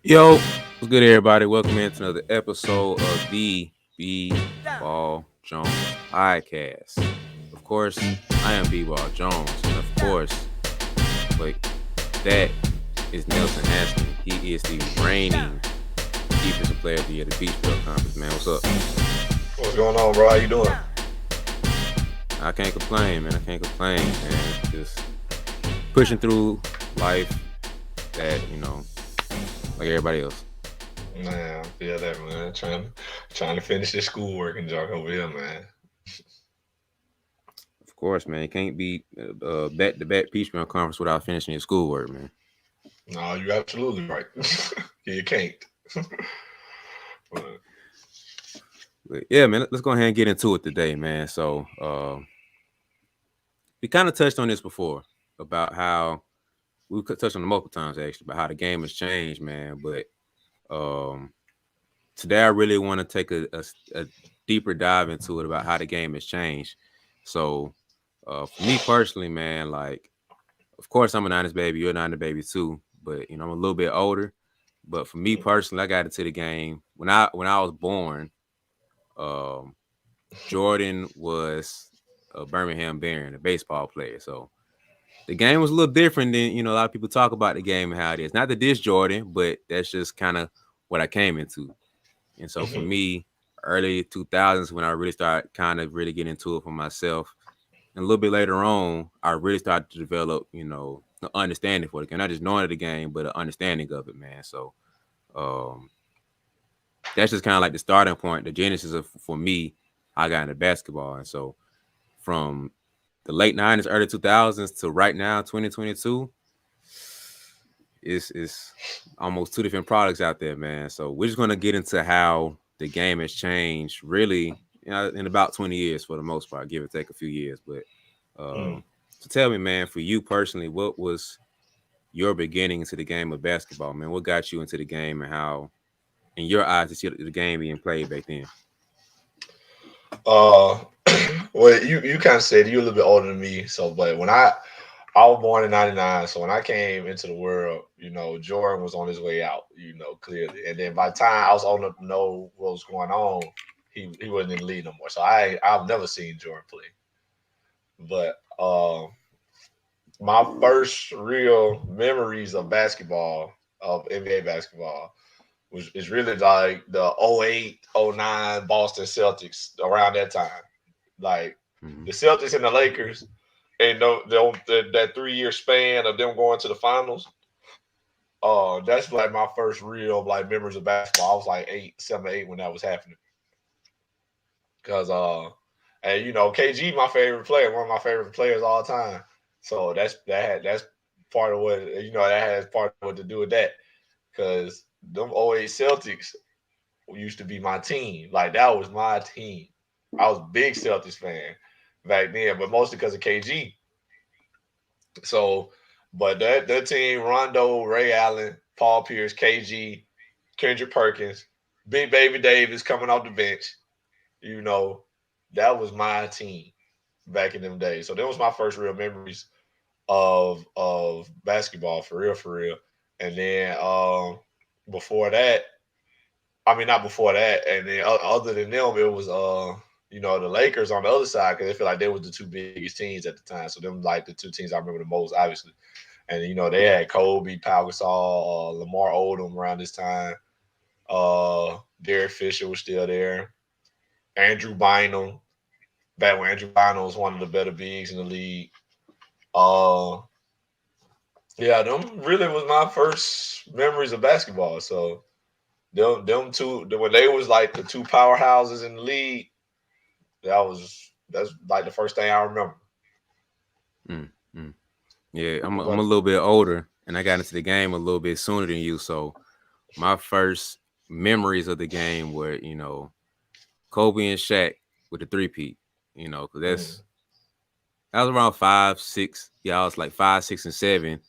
Yo, what's good, everybody? Welcome into another episode of the BeBall Jones podcast. Of course, I am BeBall Jones, and of course, wait, that is Nelson Haskins. He is the reigning defensive player of the year, the Peach Belt Conference. Man, what's up? What's going on, bro? How you doing? I can't complain, man. I can't complain, man. Just pushing through life, that like everybody else. Man, I feel that, man. Trying to finish this schoolwork and junk over here, man. Of course, man. You can't beat back-to-back Peach Belt Conference without finishing your schoolwork, man. No, you're absolutely right. You can't. But, But yeah, man, let's go ahead and get into it today, man. So we kind of touched on this before about how we could touch on it multiple times actually about how the game has changed, man. But um, today I really want to take a deeper dive into it about how the game has changed. So for me personally, man, like of course I'm a Niners baby, you're a Niners baby too, but I'm a little bit older. But for me personally, I got into the game when I was born. Um, Jordan was a Birmingham Baron, a baseball player. So the game was a little different than a lot of people talk about the game and how it is. Not that this Jordan, but that's just kind of what I came into. And so for me, early 2000s when I really started kind of really getting into it for myself. And a little bit later on, I really started to develop, an understanding for the game, not just knowing the game, but an understanding of it, man. So um, that's just kind of like the starting point, the genesis of for me. I got into basketball, and so from the late '90s, early 2000s to right now, 2022, is almost two different products out there, man. So we're just gonna get into how the game has changed, really, in about 20 years for the most part, give or take a few years. But mm. so tell me, man, for you personally, what was your beginning into the game of basketball, man? What got you into the game, and how, in your eyes, to see the game being played back then? uh, well, you kind of said you're a little bit older than me, so but when I was born in '99, so when I came into the world, Jordan was on his way out, clearly, and then by the time I was old enough to know what was going on, he wasn't in the league no more. So I've never seen Jordan play, but my first real memories of basketball, of NBA basketball, was is really like the '08, '09 Boston Celtics around that time. Like Mm-hmm. the Celtics and the Lakers, and that 3 year span of them going to the finals. That's like my first real like memories of basketball. I was like 8, 7, 8 when that was happening. Cause and KG my favorite player, one of my favorite players all time. So that's part of what that has part of what to do with that. Cause them '08 Celtics used to be my team. Like that was my team. I was a big Celtics fan back then, but mostly because of KG. So, but that team, Rondo, Ray Allen, Paul Pierce, KG, Kendrick Perkins, Big Baby Davis coming off the bench, you know, that was my team back in them days. So that was my first real memories of basketball for real, for real. And then before that, I mean not before that, and then other than them, it was the Lakers on the other side because I feel like they was the two biggest teams at the time. So them like the two teams I remember the most, obviously. And they had Kobe, Pau Gasol, Lamar Odom around this time. Derek Fisher was still there. Andrew Bynum, back when Andrew Bynum was one of the better bigs in the league. Uh, yeah, them really was my first memories of basketball. So them two when they was like the two powerhouses in the league, that's like the first thing I remember. Mm-hmm. Yeah, I'm a But little bit older, and I got into the game a little bit sooner than you. So my first memories of the game were, Kobe and Shaq with the three-peat. Because mm, that was around 5, 6. Yeah, I was like 5, 6, and 7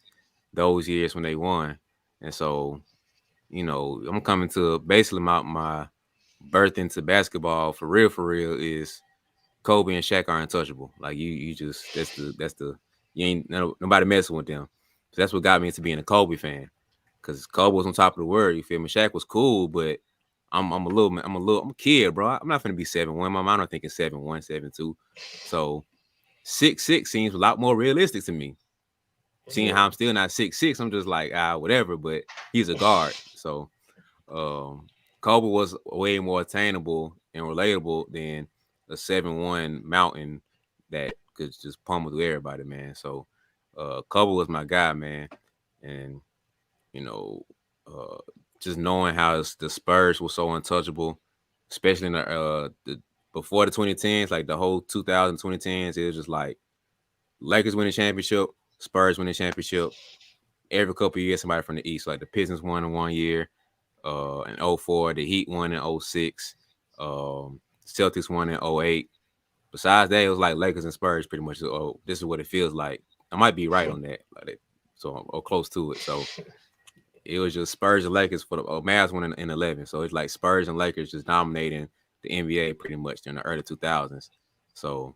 those years when they won, and so I'm coming to basically my birth into basketball for real is Kobe and Shaq are untouchable. Like you just that's the you ain't nobody messing with them. So that's what got me into being a Kobe fan. because Kobe was on top of the world. You feel me? Shaq was cool, but I'm a kid, bro. I'm not gonna be 7'1". My mind, I'm thinking 7'1", 7'2". So 6'6" seems a lot more realistic to me. Seeing Yeah. how I'm still not 6'6", I'm just like whatever. But he's a guard, so Kobe was way more attainable and relatable than a 7'1" mountain that could just pummel through everybody, man. So Kobe was my guy, man, and you know, uh, just knowing how the Spurs were so untouchable, especially in the before the 2010s, like the whole 2000 2010s, it was just like Lakers winning championship, Spurs winning championship. Every couple of years, somebody from the East, like the Pistons won in 1 year, in '04, the Heat won in '06, Celtics won in '08. Besides that, it was like Lakers and Spurs pretty much. Oh, this is what it feels like. I might be right on that, like so or close to it. So it was just Spurs and Lakers for the Mavs won in 11. So it's like Spurs and Lakers just dominating the NBA pretty much in the early 2000s. So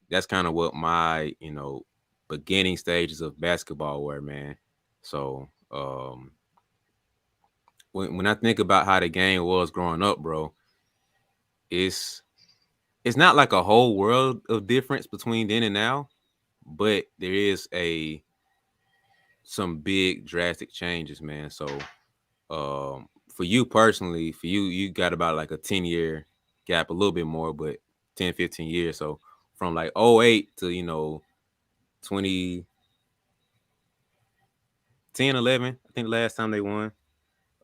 that's kind of what my beginning stages of basketball were, man. So when I think about how the game was growing up, bro, it's it's not like a whole world of difference between then and now, but there is a some big drastic changes, man. So for you personally, for you got about like a 10-year gap, a little bit more, but 10, 15 years. So from like '08 to 2010, 11, I think last time they won.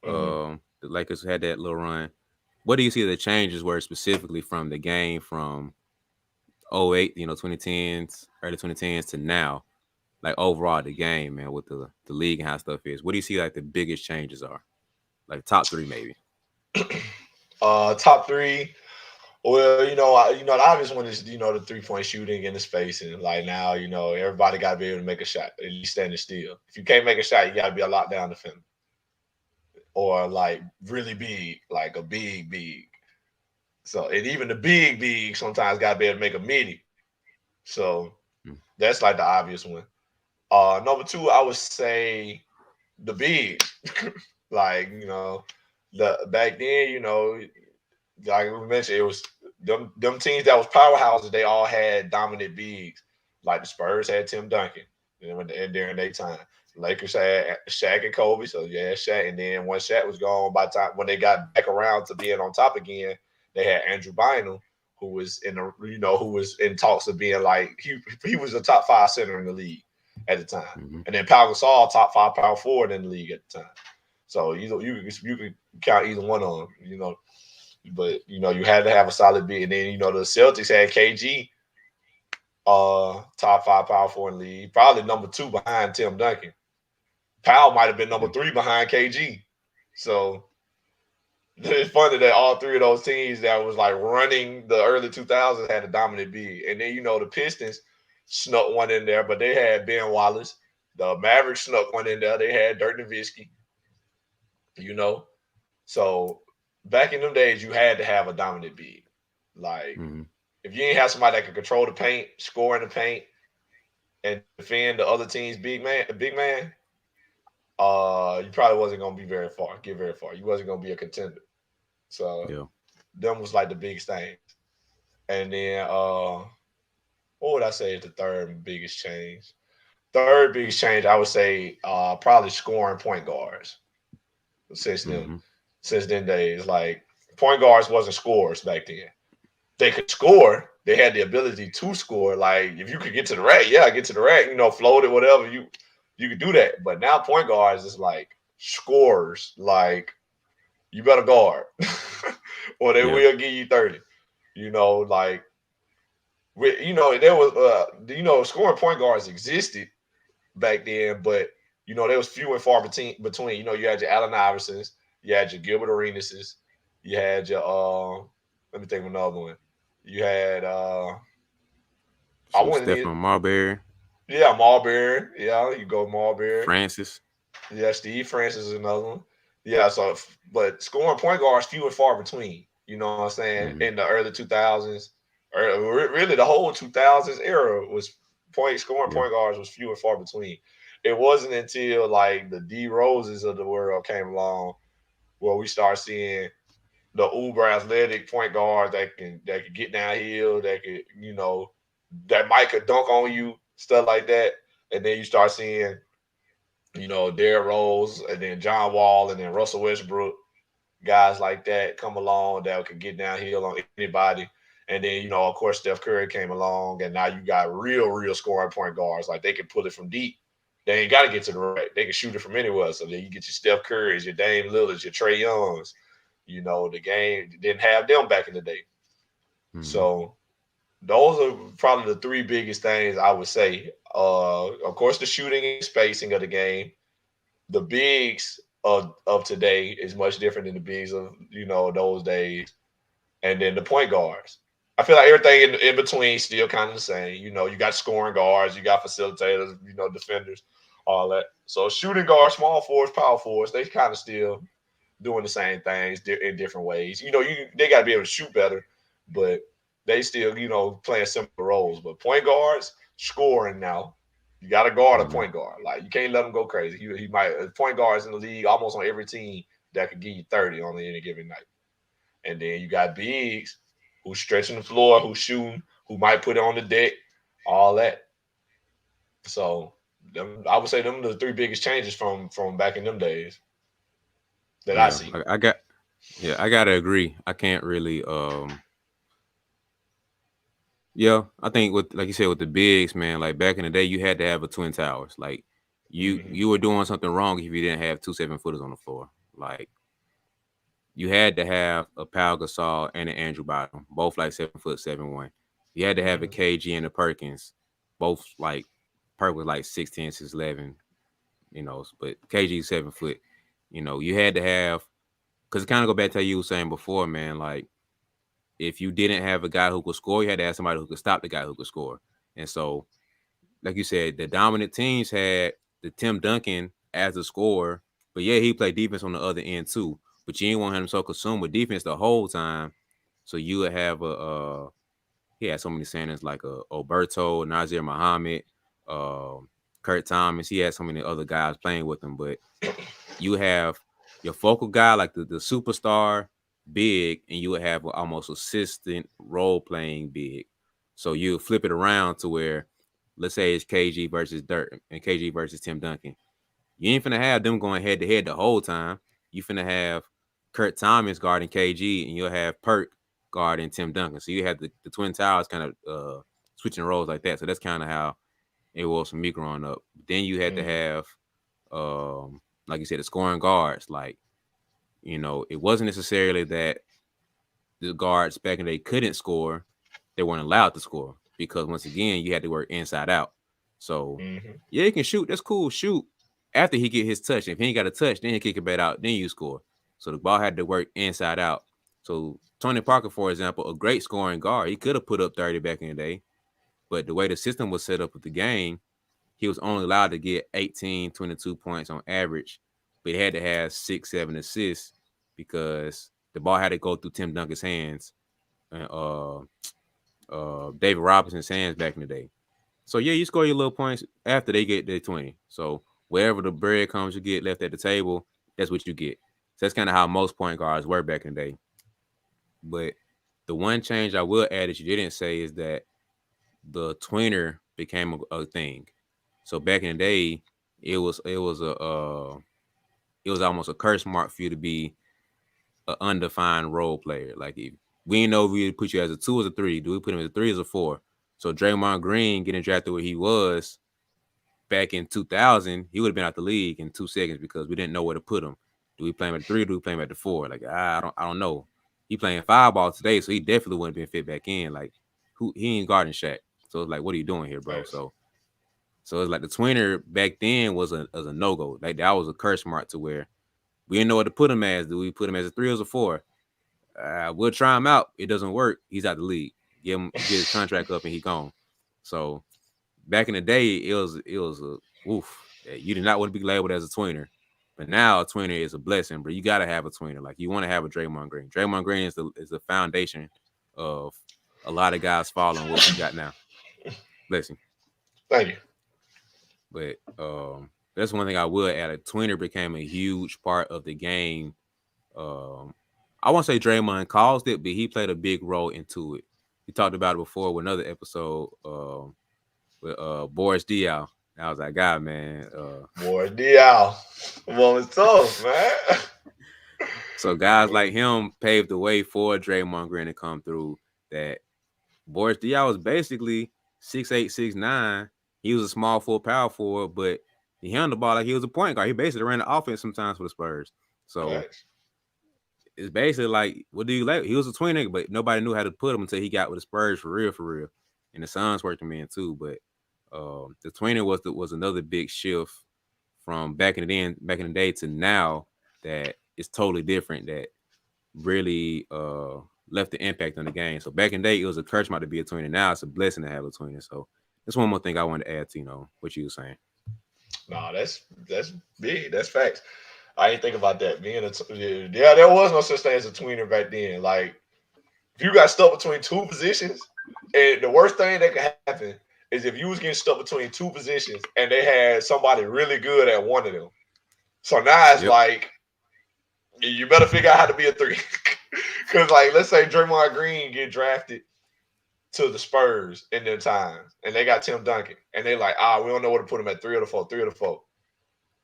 Mm-hmm. The Lakers had that little run. What do you see the changes were specifically from the game from '08, 2010s, early 2010s to now? Like overall the game, man, with the league and how stuff is. What do you see like the biggest changes are? Like top three maybe. Top three. Well, the obvious one is the 3-point shooting and the spacing. Like now, everybody got to be able to make a shot, at least standing still. If you can't make a shot, you got to be a lockdown defender or like really big, like a big, big. So and even the big, big sometimes got to be able to make a midi. So Mm. that's like the obvious one. Number two, I would say the big, like the back then, like we mentioned, it was them teams that was powerhouses. They all had dominant bigs. Like the Spurs had Tim Duncan, and during their time, Lakers had Shaq and Kobe. So yeah, Shaq. And then when Shaq was gone, by the time when they got back around to being on top again, they had Andrew Bynum, who was who was in talks of being like he was a top 5 center in the league at the time, Mm-hmm. and then Pau Gasol top 5 power forward in the league at the time. So you could count either one on them, but you had to have a solid bid. And then the Celtics had KG, top 5 power forward in the league, probably number 2 behind Tim Duncan. Powell might have been number Yeah. 3 behind KG. So it's funny that all three of those teams that was like running the early 2000s had a dominant bid. And then the Pistons snuck one in there, but they had Ben Wallace. The Mavericks snuck one in there. They had Dirk Nowitzki. You know, so back in them days, you had to have a dominant big. Like Mm-hmm. if you ain't have somebody that could control the paint, score in the paint, and defend the other team's big man, you probably wasn't gonna get very far. You wasn't gonna be a contender. So Yeah. them was like the biggest things. And then what would I say is the third biggest change? Third biggest change, I would say probably scoring point guards since them Mm-hmm. since then days. Like point guards wasn't scorers back then. They could score. They had the ability to score. Like if you could get to the rack, yeah, get to the rack, float it, whatever. You could do that. But now point guards is like scorers. Like you better guard. or they Yeah. will give you 30. Like there was scoring point guards existed back then, but there was few and far between. You had your Allen Iversons, you had your Gilbert Arenases, you had your let me think of another one. You had I So wouldn't need Stephen Marbury, yeah, Marbury. Yeah, you go Marbury. Francis. Yeah, Steve Francis is another one. Yeah, so but scoring point guards few and far between. You know what I'm saying? Mm-hmm. In the early 2000s, or really the whole 2000s era was scoring Yeah. point guards was few and far between. it wasn't until like the D Roses of the world came along where we start seeing the uber athletic point guard that can get downhill, that could that might could dunk on you, stuff like that. And then you start seeing Derrick Rose, and then John Wall, and then Russell Westbrook, guys like that come along that could get downhill on anybody. And then, of course, Steph Curry came along, and now you got real scoring point guards. Like they can pull it from deep. They ain't got to get to the rack. They can shoot it from anywhere. So then you get your Steph Currys, your Dame Lillards, your Trey Youngs. The game didn't have them back in the day. Mm-hmm. So those are probably the three biggest things I would say. Of course, the shooting and spacing of the game. The bigs of today is much different than the bigs of those days, and then the point guards. I feel like everything in between still kind of the same. You got scoring guards, you got facilitators, defenders, all that. So shooting guards, small forwards, power forwards, they kind of still doing the same things in different ways. They got to be able to shoot better, but they still playing similar roles. But point guards scoring now. You got to guard a Mm-hmm. point guard. Like you can't let him go crazy. He might point guards in the league almost on every team that could give you 30 on any given night. And then you got bigs who's stretching the floor, who's shooting, who might put it on the deck, all that. So I would say them are the three biggest changes from back in them days that I Yeah, see. I gotta agree. I can't really yeah, I think with like you said with the bigs, man, like back in the day you had to have a twin towers. Like Hmm. you were doing something wrong if you didn't have 2 7-footers on the floor. Like you had to have a Pau Gasol and an Andrew Bottom, both like 7 foot 7'1". You had to have a Hmm. KG and a Perkins, both like Perk was like 6'10", 6'11", but KG 7 foot. You had to have because it kind of go back to what you were saying before, man. Like if you didn't have a guy who could score, you had to have somebody who could stop the guy who could score. And so, like you said, the dominant teams had the Tim Duncan as a scorer, but yeah, he played defense on the other end too. But you didn't want him so consumed with defense the whole time. So you would have he had so many centers like Oberto, Nazir Muhammad, uh, Kurt Thomas. He had so many other guys playing with him, but you have your focal guy like the superstar big, and you would have almost assistant role playing big. So you flip it around to where, let's say it's KG versus Dirt and KG versus Tim Duncan. You ain't finna have them going head to head the whole time. You finna have Kurt Thomas guarding KG, and you'll have Perk guarding Tim Duncan. So you have the Twin Towers kind of switching roles like that. So that's kind of how it was for me growing up. Then you had to Hmm. have, like you said, the scoring guards. Like, it wasn't necessarily that the guards back in the day couldn't score; they weren't allowed to score because once again, you had to work inside out. So, Hmm. yeah, he can shoot. That's cool. Shoot after he get his touch. If he ain't got a touch, then he kick it back out. Then you score. So the ball had to work inside out. So Tony Parker, for example, a great scoring guard, he could have put up 30 back in the day, but the way the system was set up with the game, he was only allowed to get 18, 22 points on average, but he had to have 6, 7 assists because the ball had to go through Tim Duncan's hands and David Robinson's hands back in the day. So yeah, you score your little points after they get their 20. So wherever the bread comes you get left at the table, that's what you get. So that's kind of how most point guards were back in the day. But the one change I will add that you didn't say is that the tweener became a thing. So back in the day, it was almost a curse mark for you to be an undefined role player. Like if we didn't know if we put you as a 2 or a 3. Do we put him as a 3 or a 4? So Draymond Green getting drafted where he was back in 2000, he would have been out the league in 2 seconds because we didn't know where to put him. Do we play him at the 3 or do we play him at the 4? Like I don't know. He playing 5 ball today, so he definitely wouldn't have been fit back in. Like who he ain't guarding Shaq. So it's like, what are you doing here, bro? Thanks. So it's like the tweener back then was a no go. Like that was a curse mark to where we didn't know what to put him as. Do we put him as a 3 or a 4? We'll try him out. It doesn't work. He's out the league. Get his contract up and he gone. So back in the day, it was a oof. You did not want to be labeled as a tweener. But now a tweener is a blessing, but you gotta have a tweener. Like you want to have a Draymond Green. Draymond Green is the foundation of a lot of guys following what we got now. Blessing. Thank you. But that's one thing I would add. A tweener became a huge part of the game. Um, I won't say Draymond caused it, but he played a big role into it. We talked about it before with another episode with Boris Diaw. I was like, God, man. Boy, Dial. Well, it's tough, man. So guys like him paved the way for Draymond Green to come through. That Boris Diaw was basically 6'8", 6'9". He was a small full power forward, but he handled the ball like he was a point guard. He basically ran the offense sometimes for the Spurs. So Facts. it's basically like, what do you like? He was a tweener, but nobody knew how to put him until he got with the Spurs for real, for real. And the Suns worked him in too. But the tweener was another big shift from back in the day to now that it's totally different. That really left the impact on the game. So back in the day, it was a curse not to be a tweener. Now it's a blessing to have a tweener. So that's one more thing I wanted to add to what you were saying. Nah, that's big. That's facts. I ain't think about that. Yeah, there was no such thing as a tweener back then. Like, if you got stuck between two positions, and the worst thing that could happen is if you was getting stuck between two positions and they had somebody really good at one of them. So now it's Yep. like you better figure out how to be a three. Because, like, let's say Draymond Green get drafted to the Spurs in their time, and they got Tim Duncan, and they like, we don't know where to put him at, three or the four, three or the four.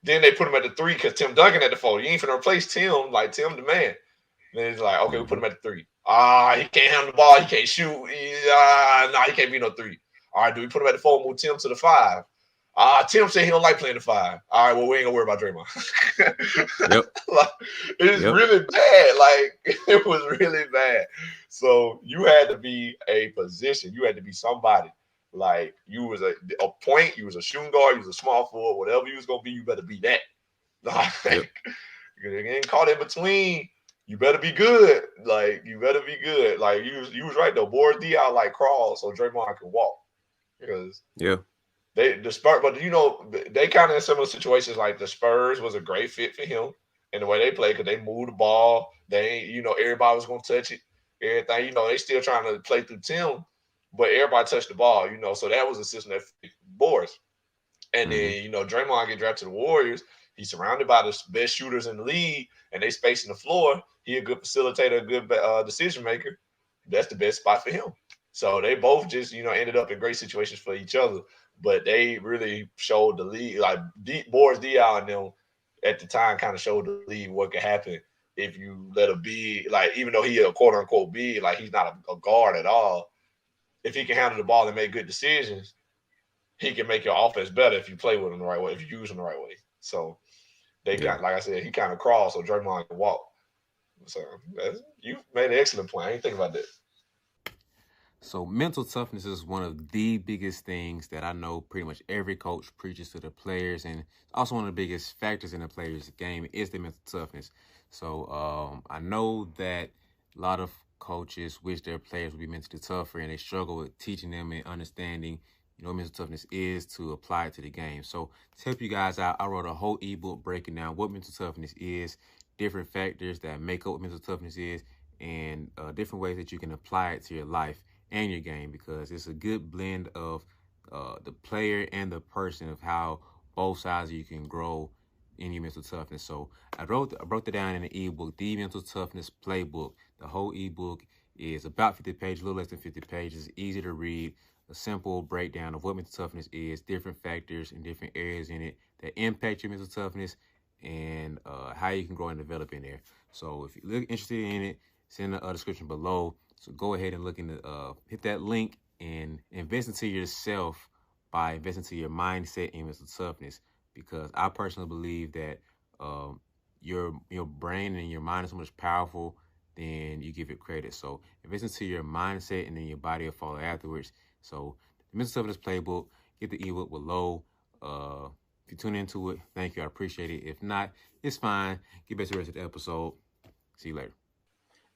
Then they put him at the three because Tim Duncan at the four. You ain't finna replace Tim, like Tim the man. Then it's like, okay, we put Mm-hmm. him at the three. He can't handle the ball. He can't shoot. He can't be no three. All right, do we put him at the four? Move Tim to the five. Tim said he don't like playing the five. All right, well, we ain't gonna worry about Draymond. Yep. Like, it's Yep. really bad. Like, it was really bad. So you had to be a position. You had to be somebody. Like, you was a point. You was a shooting guard. You was a small forward. Whatever you was gonna be, you better be that. Yep. Like, you ain't caught in between. You better be good. Like, you better be good. Like, you was right though. Board D out like crawl so Draymond can walk because Yeah. the Spurs. But they kind of in similar situations. Like the Spurs was a great fit for him and the way they play because they moved the ball. They ain't everybody was gonna touch it. Everything they still trying to play through Tim, but everybody touched the ball. So that was a system that fit Boris. And Mm-hmm. then, Draymond get drafted to the Warriors. He's surrounded by the best shooters in the league, and they spacing the floor. He a good facilitator, a good decision maker. That's the best spot for him. So they both just, ended up in great situations for each other. But they really showed the league, like Boris Diaw and them at the time kind of showed the league what could happen if you let a big, like, even though he a quote unquote big, like he's not a guard at all. If he can handle the ball and make good decisions, he can make your offense better if you play with him the right way, if you use him the right way. So they Yeah. got, like I said, he kind of crawled so Draymond can walk. So you made an excellent point. I ain't think about that. So mental toughness is one of the biggest things that I know pretty much every coach preaches to the players, and also one of the biggest factors in the players' game is the mental toughness. So I know that a lot of coaches wish their players would be mentally tougher, and they struggle with teaching them and understanding, what mental toughness is to apply it to the game. So to help you guys out, I wrote a whole ebook breaking down what mental toughness is, different factors that make up what mental toughness is, and different ways that you can apply it to your life and your game, because it's a good blend of the player and the person of how both sides of you can grow in your mental toughness. So I broke it down in the ebook, the Mental Toughness Playbook. The whole ebook is about 50 pages, a little less than 50 pages, easy to read, a simple breakdown of what mental toughness is, different factors and different areas in it that impact your mental toughness, and how you can grow and develop in there. So if you're interested in it, it's in the description below. So go ahead and look in hit that link and invest into yourself by investing into your mindset and mental toughness. Because I personally believe that your brain and your mind is so much powerful than you give it credit. So invest into your mindset, and then your body will follow afterwards. So the Mental Toughness Playbook, get the ebook below. If you tune into it, thank you. I appreciate it. If not, it's fine. Get back to the rest of the episode. See you later.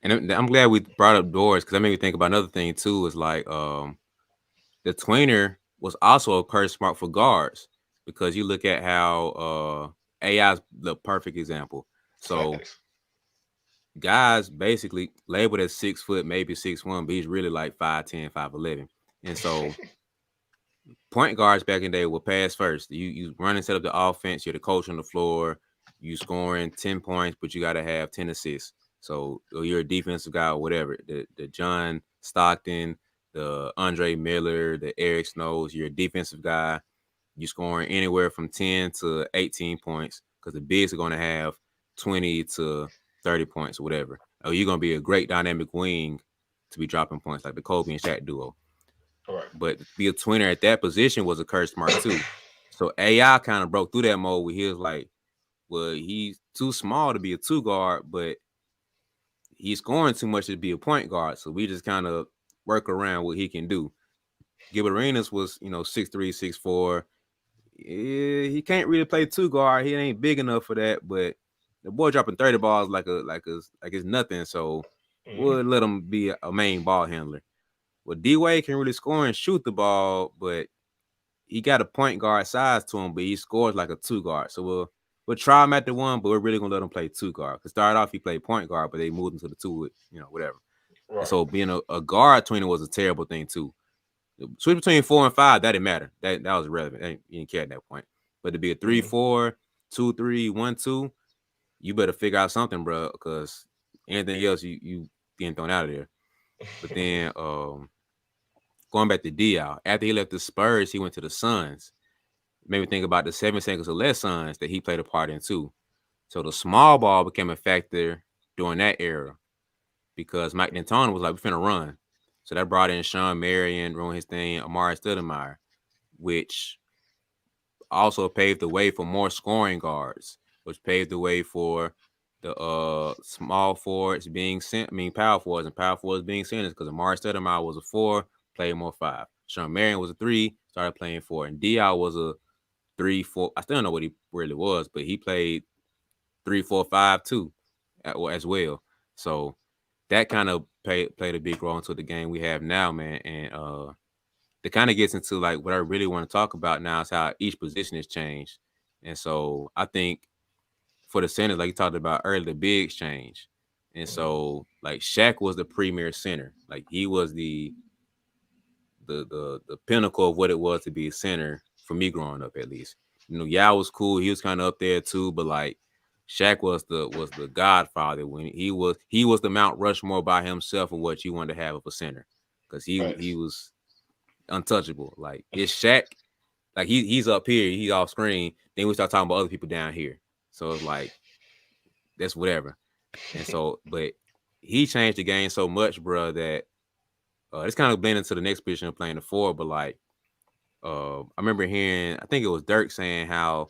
And I'm glad we brought up doors, because that made me think about another thing too. Is like the tweener was also a curse mark for guards, because you look at how AI is the perfect example. So Facts. guys basically labeled as 6 foot, maybe 6'1", but he's really like 5'10", 5'11". And so point guards back in the day will pass first. You run and set up the offense. You're the coach on the floor. You scoring 10 points, but you got to have 10 assists. So or you're a defensive guy or whatever. The John Stockton, the Andre Miller, the Eric Snows. You're a defensive guy. You scoring anywhere from 10 to 18 points because the bigs are going to have 20 to 30 points or whatever. Or you're going to be a great dynamic wing to be dropping points like the Kobe and Shaq duo. Right. But to be a twinner at that position was a curse mark too. So AI kind of broke through that mode where he was like, well, he's too small to be a two guard, but he's scoring too much to be a point guard. So we just kind of work around what he can do. Gilbert Arenas was, 6'3", 6'4". Yeah, he can't really play two guard. He ain't big enough for that, but the boy dropping 30 balls like it's nothing. So Mm-hmm. we'll let him be a main ball handler. Well, D-Wade can really score and shoot the ball, but he got a point guard size to him, but he scores like a two guard. So we'll try him at the one, but we're really gonna let him play two guard. Cause start off he played point guard, but they moved him to the two with whatever. And Right. so being a guard tweener was a terrible thing too. Switch between 4 and 5, that didn't matter. That was irrelevant. You didn't care at that point. But to be a 3, Mm-hmm. 4, 2, 3, 1, 2, you better figure out something, bro. Because anything else, you getting thrown out of there. But then going back to Dial, after he left the Spurs, he went to the Suns. Made me think about the 7 seconds or less Suns that he played a part in too. So the small ball became a factor during that era because Mike D'Antoni was like, "We finna run." So that brought in Sean Marion, ruined his thing, Amari Stoudemire, which also paved the way for more scoring guards, which paved the way for the small forwards being sent. I mean, power forwards and power forwards being centers because Amari Stoudemire was a 4, played more 5. Sean Marion was a 3, started playing 4, and Diaw was a 3, 4. I still don't know what he really was, but he played 3, 4, 5 too, as well. So that kind of played a big role into the game we have now, man. And it kind of gets into like what I really want to talk about now is how each position has changed. And so I think for the centers, like you talked about earlier, the bigs change. And Mm-hmm. so like Shaq was the premier center. Like he was the pinnacle of what it was to be a center for me growing up, at least. Yao was cool. He was kind of up there too, but like Shaq was the godfather when he was the Mount Rushmore by himself of what you wanted to have of a center, because he Thanks. was untouchable. Like it's Shaq, like he's up here, he's off screen. Then we start talking about other people down here. So it's like that's whatever. And so, but he changed the game so much, bro, that it's kind of blending into the next position of playing the 4. But like, I remember hearing, I think it was Dirk saying how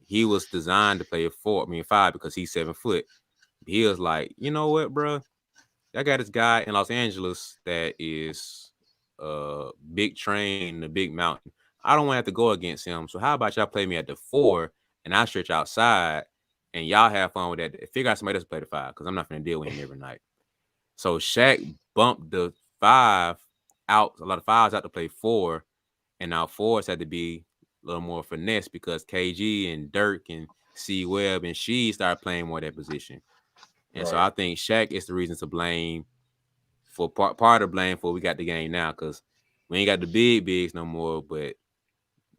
he was designed to play a 4, I mean 5, because he's 7 foot. He was like, you know what, bro? I got this guy in Los Angeles that is big train and a big mountain. I don't want to have to go against him. So how about y'all play me at the 4 and I stretch outside and y'all have fun with that. Figure out somebody else to play the 5 because I'm not gonna deal with him every night. So Shaq bumped the 5 out, a lot of 5s out to play 4, and now 4s had to be a little more finesse because KG and Dirk and C Webb and She started playing more of that position. And so Right. I think Shaq is the reason to blame for part of the blame for we got the game now, because we ain't got the bigs no more, but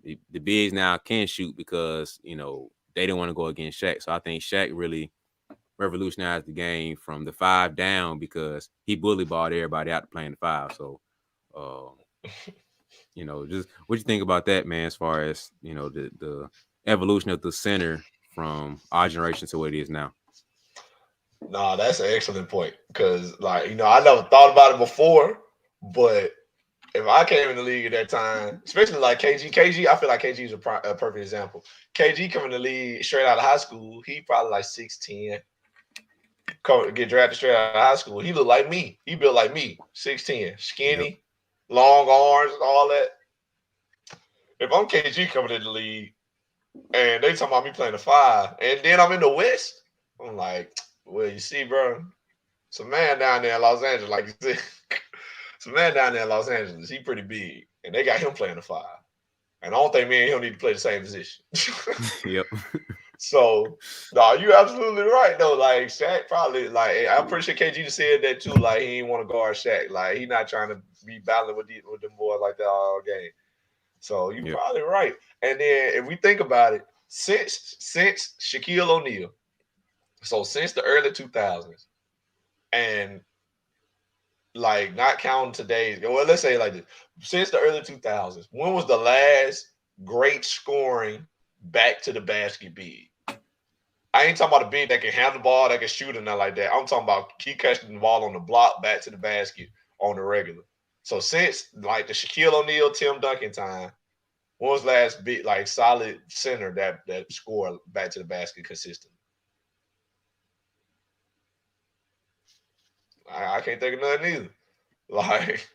the bigs now can shoot because they didn't want to go against Shaq. So I think Shaq really revolutionized the game from the 5 down because he bully balled everybody out to playing the 5. So uh, just what you think about that, man, as far as the evolution of the center from our generation to what it is now. Nah, that's an excellent point because, like, I never thought about it before, but if I came in the league at that time, especially like KG, I feel like KG is a perfect example. KG coming to the league straight out of high school, he probably like 6'10", get drafted straight out of high school. He looked like me. He built like me, 6'10", Yep. skinny, long arms, and all that. If I'm KG coming in the league and they talking about me playing the 5, and then I'm in the West, I'm like, well, you see, bro, some man down there in Los Angeles, like you said, some man down there in Los Angeles, he pretty big, and they got him playing the 5. And I don't think me and him need to play the same position. Yep. So, no, you're absolutely right though. Like Shaq probably, like I'm pretty sure KG just said that too. Like he didn't want to guard Shaq. Like he not trying to be battling with them boys like that all game. So you're Yep. probably right. And then if we think about it, since Shaquille O'Neal, so since the early 2000s, and like not counting today's, well, let's say like this, since the early 2000s, when was the last great scoring back to the basket big? I ain't talking about a big that can handle the ball, that can shoot, and nothing like that. I'm talking about keep catching the ball on the block back to the basket on the regular. So since like the Shaquille O'Neal, Tim Duncan time, when was last big like solid center that scored back to the basket consistently? I can't think of nothing either. Like,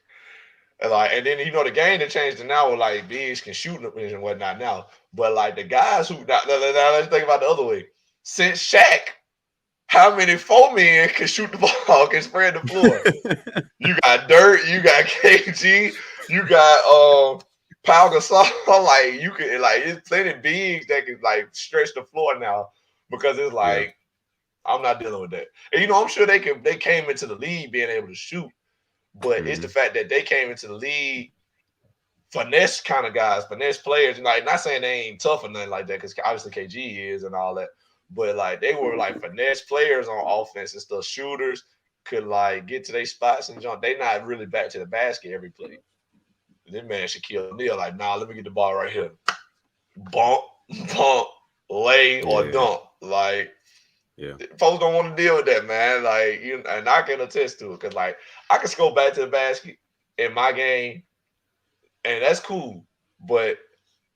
and then the game that changed to now, where like bigs can shoot and whatnot now. But like the guys who now let's think about the other way. Since Shaq, how many four men can shoot the ball, can spread the floor? You got Dirt, you got KG, you got Pau Gasol. Like you can like it's plenty bigs that can like stretch the floor now because it's Yeah. like I'm not dealing with that. And I'm sure they came into the league being able to shoot, but it's the Mm-hmm. fact that they came into the league finesse kind of guys, finesse players. And like not saying they ain't tough or nothing like that, because obviously KG is and all that. But like they were like finesse players on offense and stuff. Shooters could like get to their spots and jump. They not really back to the basket every play. This man Shaquille O'Neal like, nah, let me get the ball right here. Bump, pump, lay, or Yeah. dunk. Like Yeah. folks don't want to deal with that, man. Like and I can attest to it because like I can go back to the basket in my game, and that's cool. But